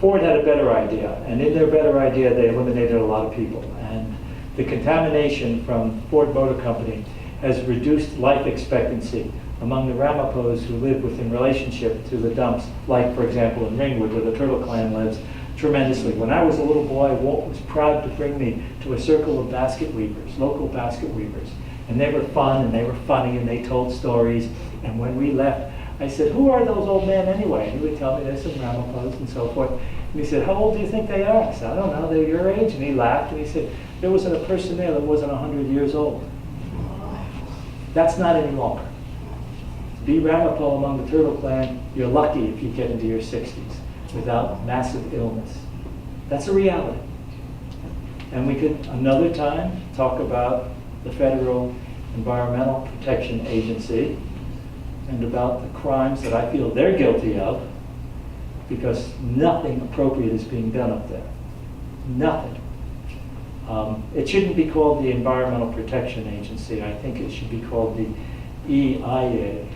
Ford had a better idea. And in their better idea, they eliminated a lot of people. And the contamination from Ford Motor Company has reduced life expectancy among the Ramapoughs who live within relationship to the dumps, like, for example, in Ringwood, where the Turtle Clan lives, tremendously. When I was a little boy, Walt was proud to bring me to a circle of basket weavers, local basket weavers. And they were fun, and they were funny, and they told stories. And when we left, I said, who are those old men anyway? And he would tell me there's some Ramapoughs and so forth. And he said, how old do you think they are? I said, I don't know, they're your age. And he laughed, and he said, there wasn't a person there that wasn't 100 years old. That's not any longer. To be Ramapough among the Turtle Clan, you're lucky if you get into your 60s without massive illness. That's a reality. And we could, another time, talk about the Federal Environmental Protection Agency and about the crimes that I feel they're guilty of, because nothing appropriate is being done up there. Nothing. It shouldn't be called the Environmental Protection Agency. I think it should be called the EIA.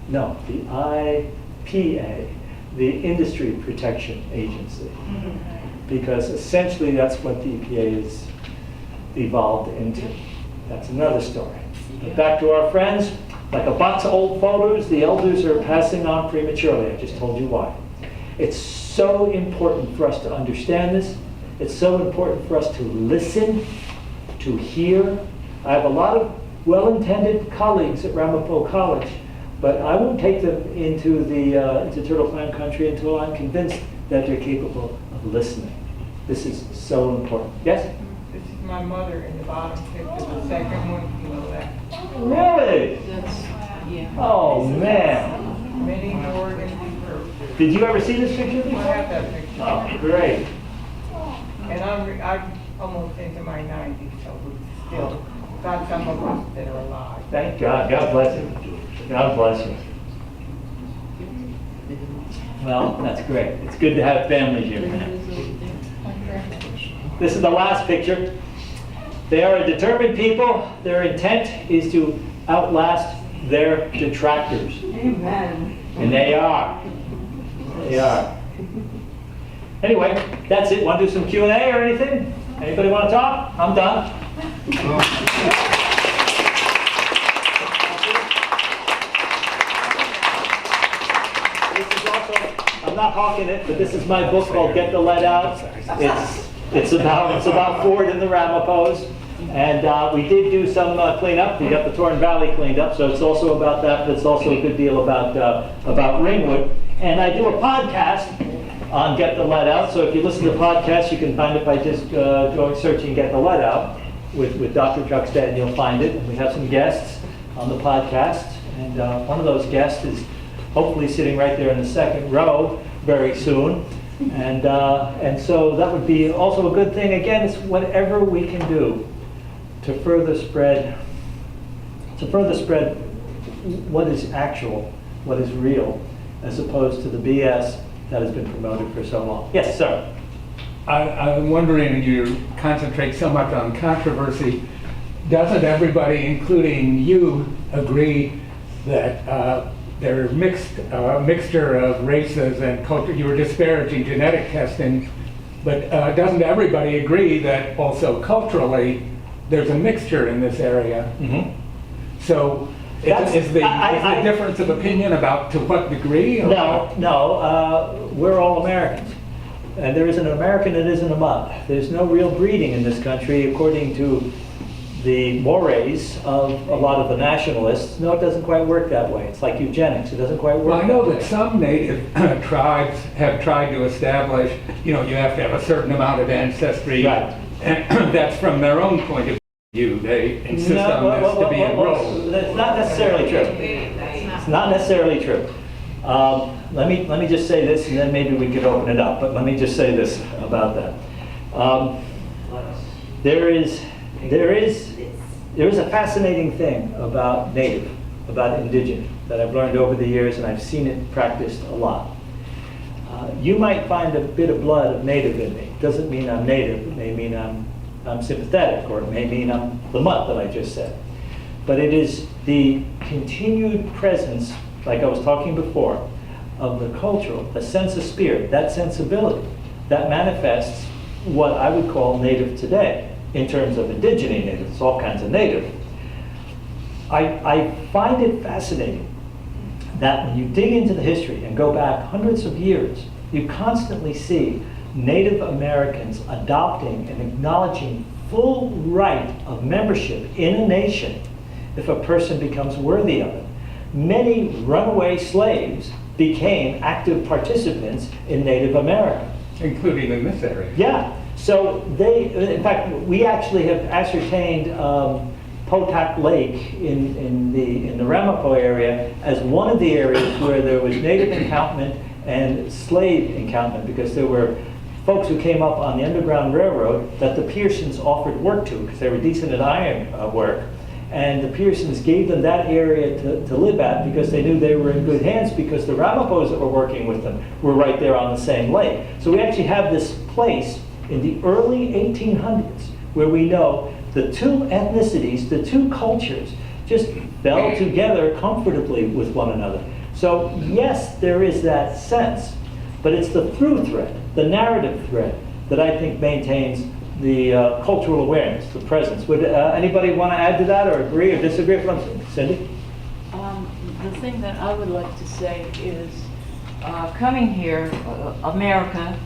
No, the IPA, the Industry Protection Agency. Because essentially that's what the EPA is evolved into. That's another story. But back to our friends. Like a box of old photos, the elders are passing on prematurely. I just told you why. It's so important for us to understand this. It's so important for us to listen, to hear. I have a lot of well-intended colleagues at Ramapough College, But I won't take them into Turtle Clan country until I'm convinced that they're capable of listening. This is so important. Yes? This is my mother in the bottom picture, the second one below that. Really? That's, yeah. Oh, man. Many Oregon people. Did you ever see this picture I before? have that picture. Oh, great. And I'm almost into my 90s, so we still got some of us that are alive. Thank God. God bless you. God bless you. Well, that's great. It's good to have family here, man. This is the last picture. They are a determined people. Their intent is to outlast their detractors. Amen. And they are. They are. Anyway, that's it. Want to do some Q&A or anything? Anybody want to talk? I'm done. This is also, I'm not hawking it, but this is my book called Get the Lead Out. It's about Ford and the Ramapoughs. And we did do some cleanup. We got the Torn Valley cleaned up, so it's also about that, but it's also a good deal about Ringwood. And I do a podcast on Get the Lead Out. So if you listen to the podcast, you can find it by just going searching Get the Lead Out with Dr. Chuck Stead, and you'll find it. And we have some guests on the podcast, and one of those guests is hopefully sitting right there in the second row very soon. And so that would be also a good thing. Again, it's whatever we can do to further spread what is actual, what is real, as opposed to the BS that has been promoted for so long. Yes, sir. I'm wondering, you concentrate so much on controversy. Doesn't everybody, including you, agree that there are mixture of races and culture? You were disparaging genetic testing, but doesn't everybody agree that also culturally there's a mixture in this area? Mm-hmm. So is the difference of opinion about to what degree? No, we're all Americans. And there isn't an American that isn't a mutt. There's no real breeding in this country, according to the mores of a lot of the nationalists. No, it doesn't quite work that way. It's like eugenics. It doesn't quite work Well, I know that that way. some native tribes have tried to establish, you have to have a certain amount of ancestry. Right. And that's from their own point of view. They insist on this to be a role. That's not necessarily true. It's not necessarily true. Let me just say this, and then maybe we could open it up. But let me just say this about that. There is a fascinating thing about native, about indigenous, that I've learned over the years, and I've seen it practiced a lot. You might find a bit of blood of native in me. Doesn't mean I'm native. It may mean I'm sympathetic, or it may mean I'm the mutt that I just said. But it is the continued presence, like I was talking before, of the cultural, the sense of spirit, that sensibility, that manifests what I would call native today. In terms of indigenous native, it's all kinds of native. I find it fascinating that when you dig into the history and go back hundreds of years, you constantly see Native Americans adopting and acknowledging full right of membership in a nation if a person becomes worthy of it. Many runaway slaves became active participants in Native America. Including in this area. Yeah. So in fact, we actually have ascertained Potak Lake in the Ramapough area as one of the areas where there was native encampment and slave encampment, because there were folks who came up on the Underground Railroad that the Pearsons offered work to because they were decent at iron work. And the Pearsons gave them that area to live at because they knew they were in good hands, because the Ramapoughs that were working with them were right there on the same lake. So we actually have this place in the early 1800s where we know the two ethnicities, the two cultures, just fell together comfortably with one another. So yes, there is that sense, but it's the through thread, the narrative thread, that I think maintains the cultural awareness, the presence. Would anybody want to add to that, or agree or disagree with what I'm saying? Cindy? The thing that I would like to say is, coming here, America,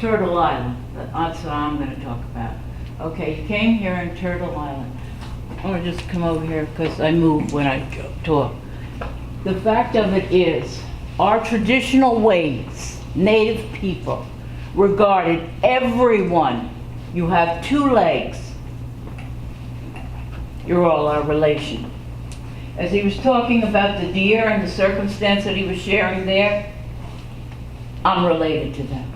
Turtle Island, that's what I'm going to talk about. Okay, you came here in Turtle Island. I'm gonna just come over here because I move when I talk. The fact of it is, our traditional ways, Native people regarded everyone, you have 2 legs, you're all our relation. As he was talking about the deer and the circumstance that he was sharing there, I'm related to them.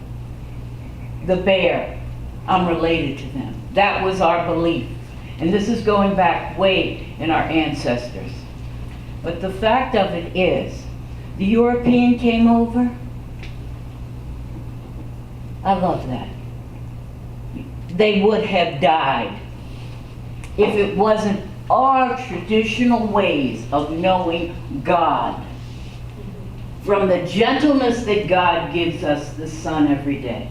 The bear, I'm related to them. That was our belief. And this is going back way in our ancestors. But the fact of it is, the European came over. I love that. They would have died if it wasn't our traditional ways of knowing God. From the gentleness that God gives us the sun every day.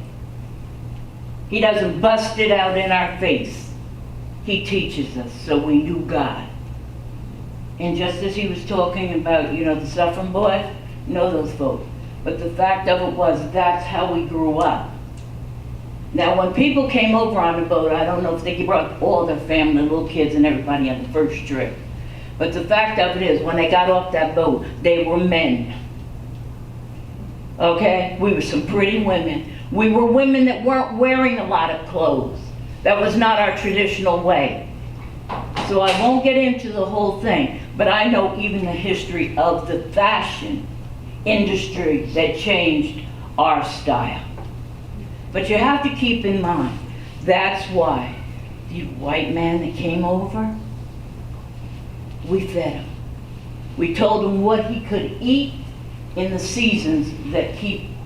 He doesn't bust it out in our face. He teaches us so we knew God. And just as he was talking about, the suffering boy, know those folks. But the fact of it was, that's how we grew up. Now, when people came over on the boat, I don't know if they brought all their family, little kids and everybody on the first trip. But the fact of it is, when they got off that boat, they were men. Okay? We were some pretty women. We were women that weren't wearing a lot of clothes. That was not our traditional way. So I won't get into the whole thing, but I know even the history of the fashion industry that changed our style. But you have to keep in mind, that's why the white man that came over, we fed him. We told him what he could eat in the seasons that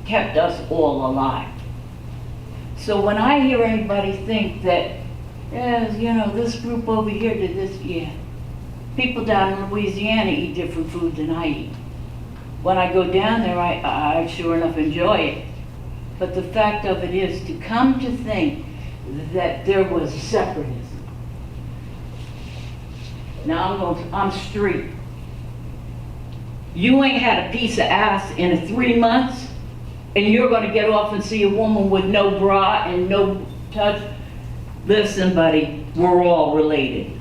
kept us all alive. So when I hear anybody think that, this group over here did this, people down in Louisiana eat different food than I eat. When I go down there, I sure enough enjoy it. But the fact of it is, to come to think that there was separatism. Now I'm street. You ain't had a piece of ass in 3 months, and you're gonna get off and see a woman with no bra and no touch. Listen, buddy, we're all related.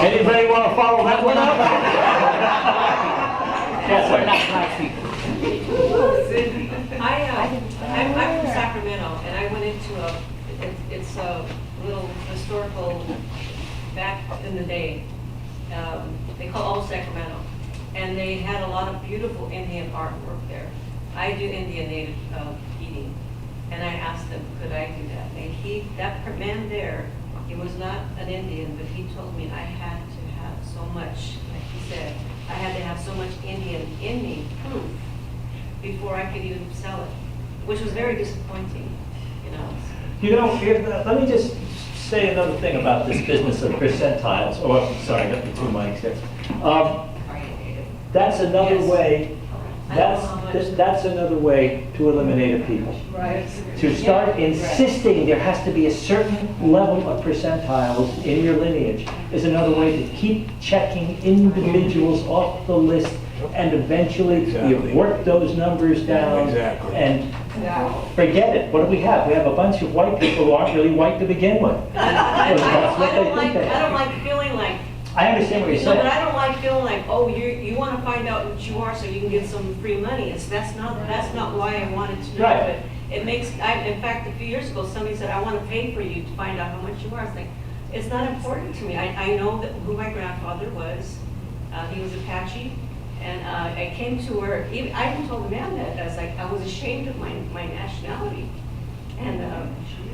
Anybody want to follow that one up? Yes, We're sir. not black people. I'm from Sacramento, and I went into it's a little historical, back in the day, they call Old Sacramento, and they had a lot of beautiful Indian artwork there. I do Indian native eating, and I asked them, could I do that? And that man there, he was not an Indian, but he told me I had to have so much, like he said, I had to have so much Indian in me, proof, before I could even sell it, which was very disappointing, Let me just say another thing about this business of percentiles. Oh, sorry, I got the 2 mics here. That's another Yes. way. I don't know how much. That's another way to eliminate a people. Right. To start insisting there has to be a certain level of percentiles in your lineage is another way to keep checking individuals off the list, and eventually Exactly. you work those numbers down. Exactly. And Yeah. forget it. What do we have? We have a bunch of white people who aren't really white to begin with. I That's what they think they don't are. like feeling like, I understand what you're no, but saying. I don't like feeling like, oh, you want to find out what you are so you can get some free money. That's not why I wanted to know. Right. But it makes, in fact, a few years ago, somebody said, I want to pay for you to find out how much you are. I was like, it's not important to me. I know who my grandfather was. He was Apache. And I came to where, I even told the man that, I was ashamed of my nationality. And,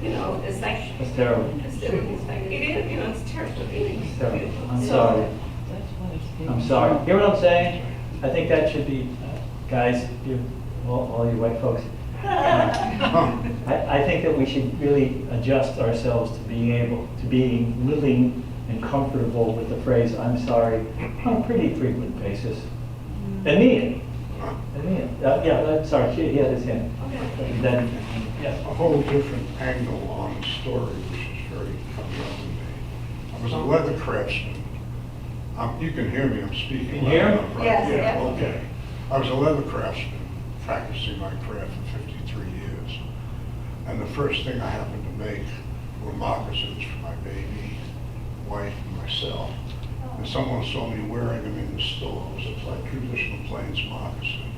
it's like, It's terrible. it's like, it is, it's terrible. It's terrible. I'm So- sorry. That's what it's I'm sorry. Hear what I'm saying? I think that should be, guys, all you white folks. I think that we should really adjust ourselves to being willing and comfortable with the phrase, I'm sorry, on a pretty frequent basis. And mean it. Sorry, he had his hand. And then, A whole different angle on the story, which is very funny to me. I was a leather craftsman. You can hear me, I'm speaking. Can you hear loud me? enough, right? Yes, Yeah, yes. okay. I was a leather craftsman, practicing my craft for 53 years. And the first thing I happened to make were moccasins for my baby, wife, and myself. And someone saw me wearing them in the store. It was like traditional plains moccasin.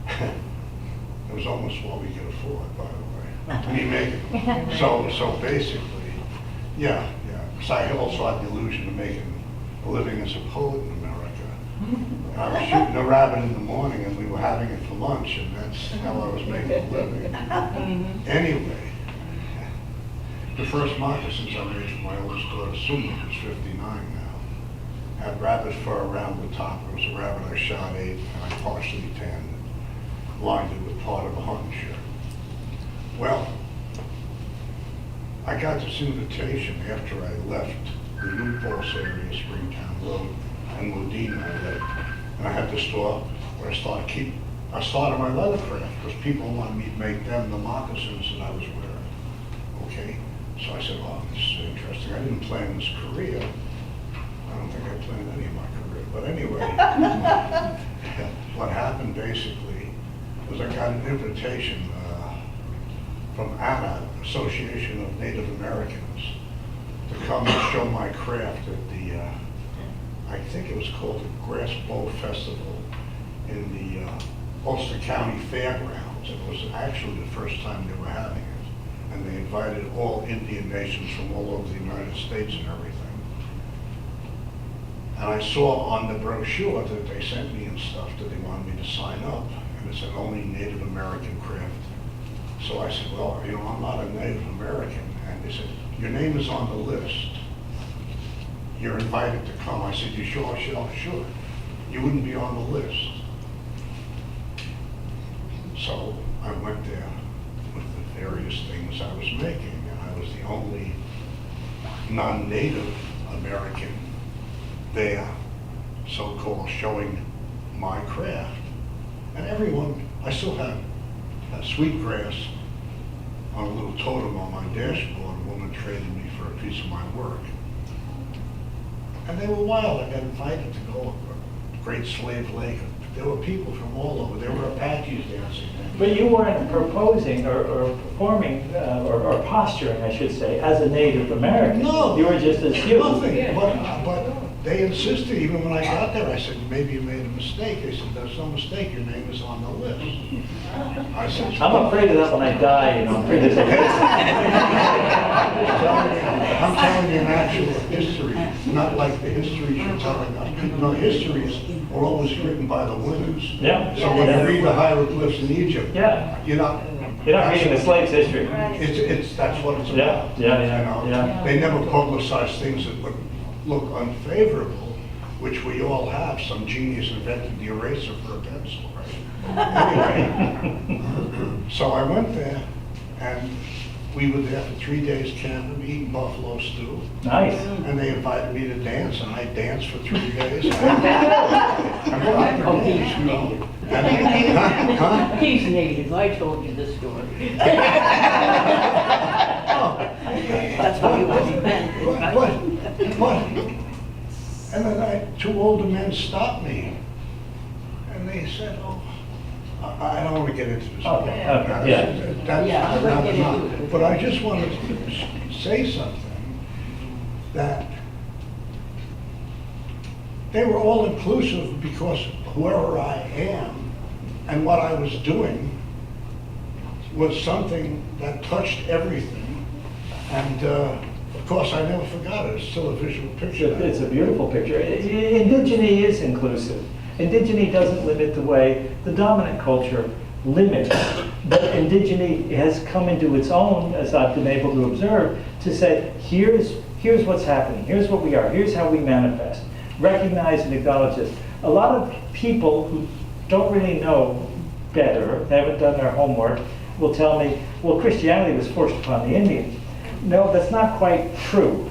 It was almost what we could afford, by the way, me making them. So basically, yeah. Because I also had the illusion of making a living as a poet in America. I was shooting a rabbit in the morning and we were having it for lunch, and that's how I was making a living. Anyway, the first moccasins I made for my oldest daughter, Suma, who's 59 now, had rabbit fur around the top. It was a rabbit I shot, ate, and I partially tanned it, lined it with part of a hunting shirt. Well, I got this invitation after I left the New Falls area, Springtown Road, and Modena I lived. And I had the store where I started my leather craft because people wanted me to make them the moccasins that I was wearing. Okay? So I said, well, this is interesting. I didn't plan this career. I don't think I planned any of my career. But anyway, what happened basically was I got an invitation from ANA, Association of Native Americans, to come and show my craft at the, I think it was called the Grass Bow Festival in the Ulster County Fairgrounds. It was actually the first time they were having it. And they invited all Indian nations from all over the United States and everything. And I saw on the brochure that they sent me and stuff that they wanted me to sign up. And it said only Native American craft. So I said, well, I'm not a Native American. And they said, your name is on the list. You're invited to come. I said, you sure? Sure. You wouldn't be on the list. So I went there with the various things I was making, and I was the only non-Native American there, so-called, showing my craft. And everyone, I still had sweetgrass on a little totem on my dashboard. A woman traded me for a piece of my work. And they were wild. I got invited to go to Great Slave Lake. There were people from all over. There were Apaches dancing. But you weren't proposing or performing or posturing, I should say, as a Native American. No. You were just as you. Nothing. But they insisted, even when I got there, I said, maybe you made a mistake. They said, there's no mistake. Your name is on the list. I said, I'm afraid of that when I die, I'm afraid of that. I'm telling you an actual history, not like the histories you're telling us. Histories are always written by the winners. Yeah. So when you read the hieroglyphs in Egypt, Yeah. you're not reading the slave's history. That's what it's Yeah, about. yeah. They never publicize things that would look unfavorable, which we all have. Some genius invented the eraser for a pencil, right? Anyway, so I went there, and we were there for 3 days camping, eating buffalo stew. Nice. And they invited me to dance, and I danced for 3 days. Oh, he's native. Huh? He's native, I told you the story. That's what you really meant, right? But, and then two older men stopped me, and they said, oh, I don't want to get into this. Okay, That's Yeah, not we're around getting enough. into it. But I just wanted to say something, that they were all inclusive because whoever I am and what I was doing was something that touched everything. And of course, I never forgot it. It's still a visual picture. It's a beautiful picture. Indigeny is inclusive. Indigeny doesn't limit the way the dominant culture limits. But indigeny has come into its own, as I've been able to observe, to say, here's what's happening, here's what we are, here's how we manifest. Recognize and acknowledge this. A lot of people who don't really know better, they haven't done their homework, will tell me, well, Christianity was forced upon the Indians. No, that's not quite true.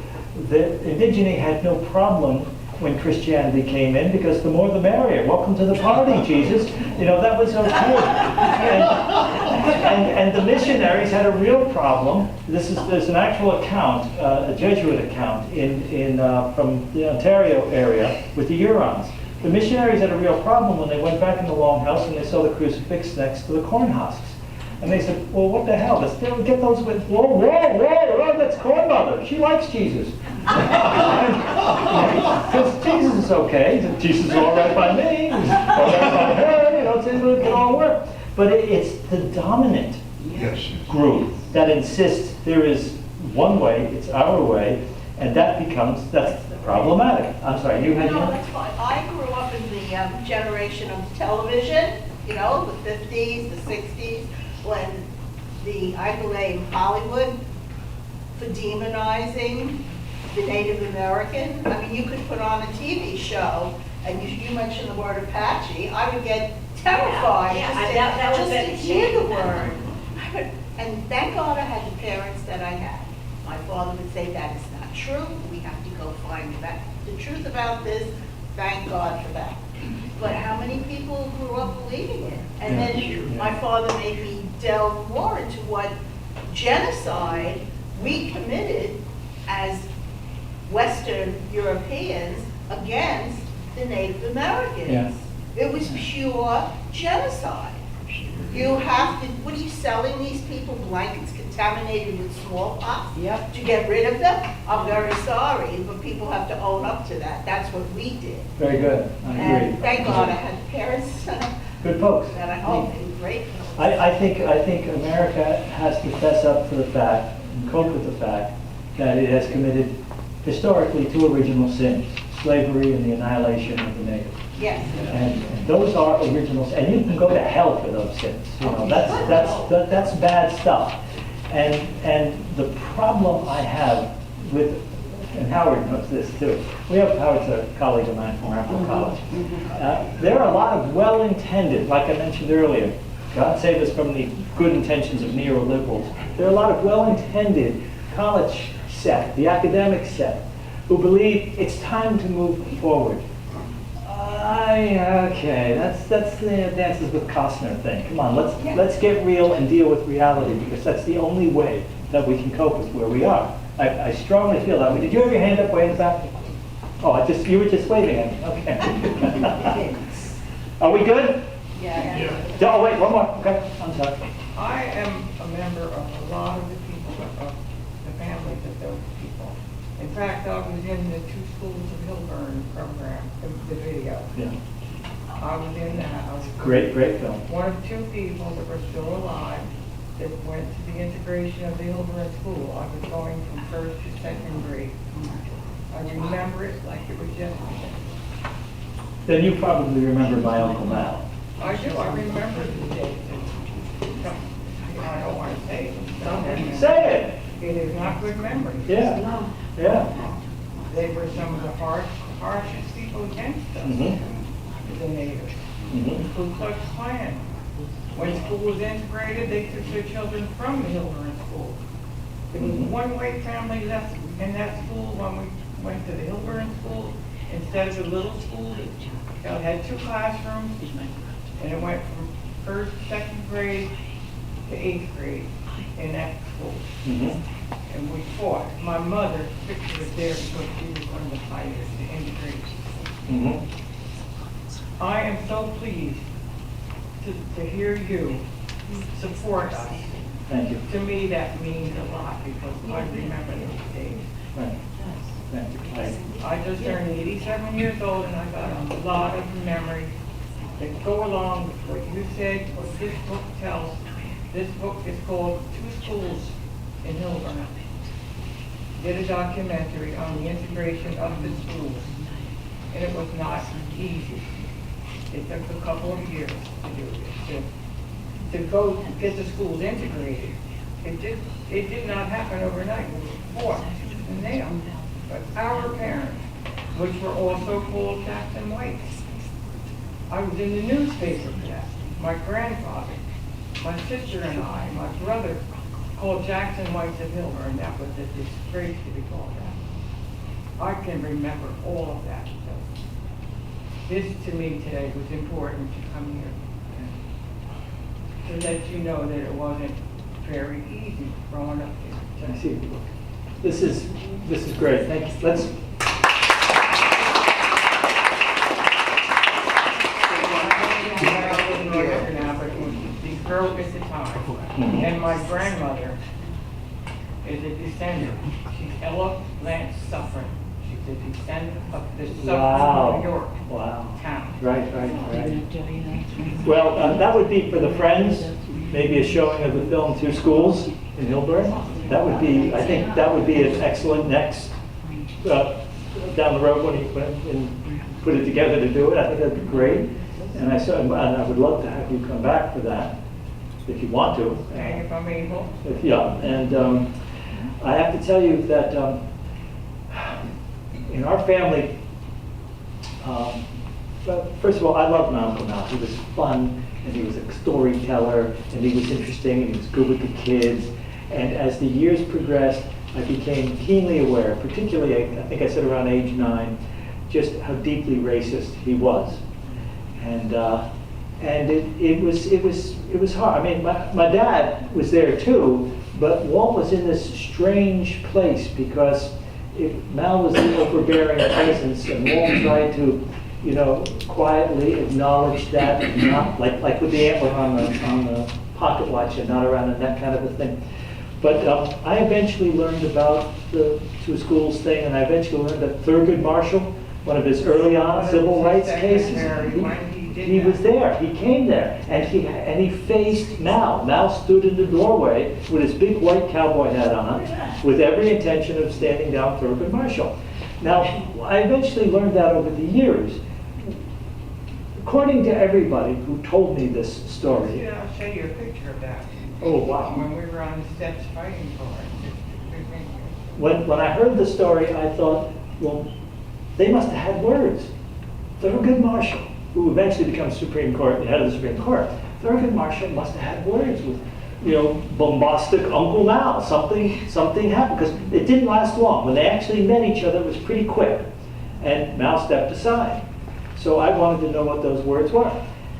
The indigeny had no problem when Christianity came in, because the more the merrier. Welcome to the party, Jesus. That was okay. And the missionaries had a real problem. There's an actual account, a Jesuit account from the Ontario area with the Hurons. The missionaries had a real problem when they went back in the Longhouse and they saw the crucifix next to the corn husks. And they said, well, what the hell? Let's get those with, whoa, that's Corn Mother. She likes Jesus. Because Jesus is okay. Jesus is all right by me. He's all right by her. You know, it can all work. But it's the dominant Yes. group that insists there is one way, it's our way, and that's problematic. I'm sorry, you had No, your... that's fine. I grew up in the generation of television, you know, the 50s, the 60s, when I blame Hollywood for demonizing the Native American. I mean, you could put on a TV show, and you mentioned the word Apache, I would get terrified just to hear the word. And thank God I had the parents that I had. My father would say, that is not true, we have to go find the truth about this, thank God for that. But how many people grew up believing it? And then my father made me delve more into what genocide we committed as Western Europeans against the Native Americans. Yeah. It was pure genocide. You have to, what are you selling these people, blankets contaminated with smallpox? Yep. To get rid of them? I'm very sorry, but people have to own up to that. That's what we did. Very good, I agree. And thank God I had parents Good folks. that I hope they were grateful. I think America has to fess up to the fact and cope with the fact that it has committed historically two original sins, slavery and the annihilation of the natives. Yes. And those are originals, and you can go to hell for those sins. You know, that's bad stuff. And the problem I have with, and Howard knows this too. Howard's a colleague of mine from Ramapough College. There are a lot of well-intended, like I mentioned earlier, God save us from the good intentions of neoliberals. There are a lot of well-intended college set, the academic set, who believe it's time to move forward. Okay, that's the Dances with Costner thing. Come on, let's get real and deal with reality, because that's the only way that we can cope with where we are. I strongly feel that way. Did you have your hand up way in the back? Oh, you were just waving at me. Okay. Are we good? Yeah. Oh, wait, one more. Okay, I'm sorry. I am a member of a lot of the people, of the families of those people. In fact, I was in the Two Schools of Hillburn program, the video. Yeah. I was in that. I was Great film. one of two people that were still alive that went to the integration of the Hillburn School. I was going from first to second grade. I remember it like it was yesterday. Then you probably remember my Uncle Mal. I do, I remember the days. I don't want to say it. Say it. It is not good memories. Yeah. They were some of the harshest people against us, Mhm. the natives. Mhm. Ku Klux Klan. When school was integrated, they took their children from the Hillburn School. There was Mhm. one white family left in that school when we went to the Hillburn School. Instead of the little school, it had two classrooms, and it went from first, second grade to 8th grade in that school. Mhm. And we fought. My mother pictured it there because she was one of the fighters to integrate. Mhm. I am so pleased to hear you support us. Thank you. To me, that means a lot because I remember those days. Right. Thank you. I just turned 87 years old and I got a lot of memories that go along with what you said, what this book tells. This book is called Two Schools in Hillburn. Did a documentary on the integration of the schools, and it was not easy. It took a couple of years to do this, to go get the schools integrated. It did not happen overnight. It was fought and nailed. But our parents, which were also called Jackson Whites, I was in the newspaper for that. My grandfather, my sister and I, my brother, called Jackson Whites of Hillburn. That was a disgrace to be called that. I can remember all of that. So this to me today was important to come here to let you know that it wasn't very easy growing up here. I see. This is great. Thank you. Let's. Now, but the girl at the time. And my grandmother is a descendant. She's Ella Lance Suffren. She's a descendant of the Suffren, New York Wow. town. Right, right. Well, that would be for the Friends, maybe a showing of the film Two Schools in Hillburn. That would be, I think that would be an excellent next, down the road when you put it together to do it. I think that'd be great. And I would love to have you come back for that, if you want to. And if I'm able. Yeah, and I have to tell you that in our family, well, first of all, I loved my Uncle Mal. He was fun, and he was a storyteller, and he was interesting, and he was good with the kids. And as the years progressed, I became keenly aware, particularly, I think I said around age 9, just how deeply racist he was. And it was hard. I mean, my dad was there too, but Walt was in this strange place because Mal was the overbearing presence, and Walt tried to, you know, quietly acknowledge that, and not like with the antler on the pocket watch and not around the neck, kind of a thing. But I eventually learned about the Two Schools thing, and I eventually learned that Thurgood Marshall, one of his early on civil rights cases, he was there. He came there, and he faced Mal. Mal stood in the doorway with his big white cowboy hat on, with every intention of standing down Thurgood Marshall. Now, I eventually learned that over the years. According to everybody who told me this story. Yeah, I'll show you a picture of that. Oh, wow. When we were on the steps fighting for it. When I heard the story, I thought, well, they must have had words. Thurgood Marshall, who eventually becomes Supreme Court, the head of the Supreme Court, Thurgood Marshall must have had words with, you know, bombastic Uncle Mal. Something happened, because it didn't last long. When they actually met each other, it was pretty quick. And Mal stepped aside. So I wanted to know what those words were.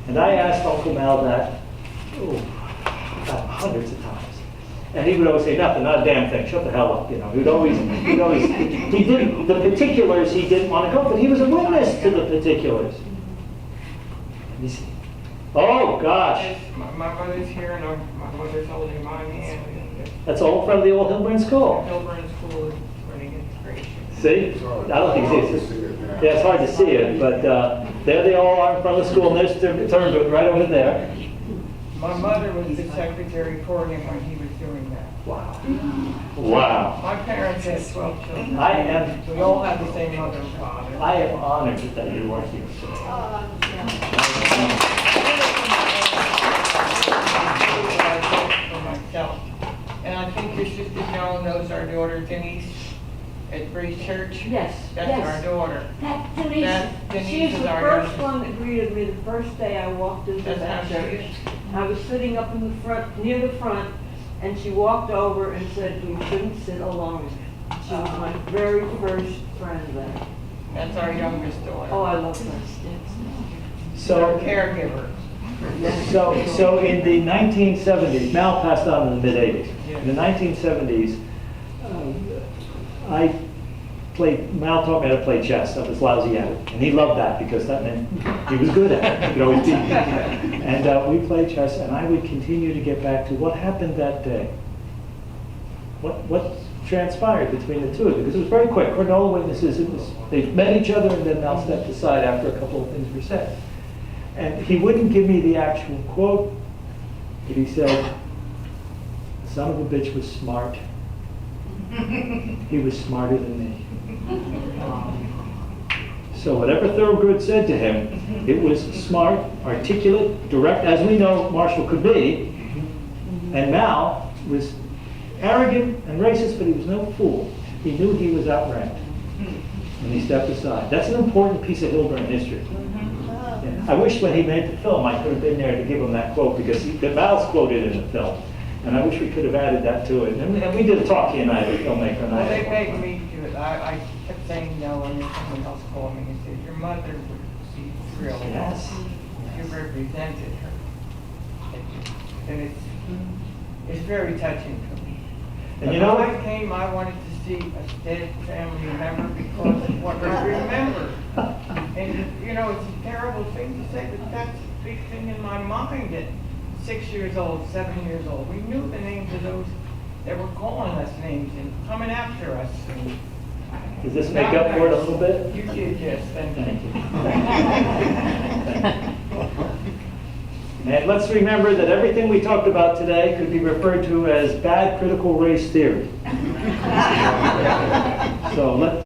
And I asked Uncle Mal that, hundreds of times. And he would always say, nothing, not a damn thing, shut the hell up, you know. He didn't, the particulars he didn't want to go, but he was a witness to the particulars. Let me see. Oh, gosh. My mother's here, and my mother's holding my hand. That's all from the old Hillburn School. Hillburn School is running integration. See? I don't think it's, yeah, it's hard to see it, but there they all are in front of the school, and there's Turnwood right over there. My mother was the secretary for him when he was doing that. Wow. Wow. My parents had 12 children. We We all have the same mother and father. I am honored that you are here. For myself. And I think your sister Joan knows our daughter Denise at Grace Church. Yes, That's yes. our daughter. That That Denise, Denise she's is the our first youngest. one that greeted me the first day I walked into That's that how she church. is. I was sitting up in the front, near the front, and she walked over and said, "You shouldn't sit alone." She was my very first friend there. That's our youngest daughter. Oh, I love her. Our So, caregiver. so in the 1970s, Mal passed on in the mid-80s. In the 1970s, Mal taught me how to play chess. I was lousy at it. And he loved that because that meant he was good at it. He could always beat me. And we played chess, and I would continue to get back to what happened that day. What transpired between the two of them? Because it was very quick. According to all the witnesses, they met each other, and then Mal stepped aside after a couple of things were said. And he wouldn't give me the actual quote, but he said, "The son of a bitch was smart. He was smarter than me." So whatever Thurgood said to him, it was smart, articulate, direct, as we know Marshall could be. And Mal was arrogant and racist, but he was no fool. He knew he was outranked, and he stepped aside. That's an important piece of Hillburn history. Yeah. I wish when he made the film, I could have been there to give him that quote, because Mal's quoted in the film. And I wish we could have added that to it. And we did a talk, he and I, the filmmaker and I. Well, they begged me to. I kept saying no, and then someone else called me and said, your mother would be thrilled. Yes. You represented her. And it's very touching for me. And you know when what? I came, I wanted to see a Stead family member because of what I remember. And, you know, it's a terrible thing to say, but that's a big thing in my mind, that 6 years old, 7 years old. We knew the names of those that were calling us names and coming after us. And Does this make up for it a little bit? You did, yes, thank you. And let's remember that everything we talked about today could be referred to as bad critical race theory. So let's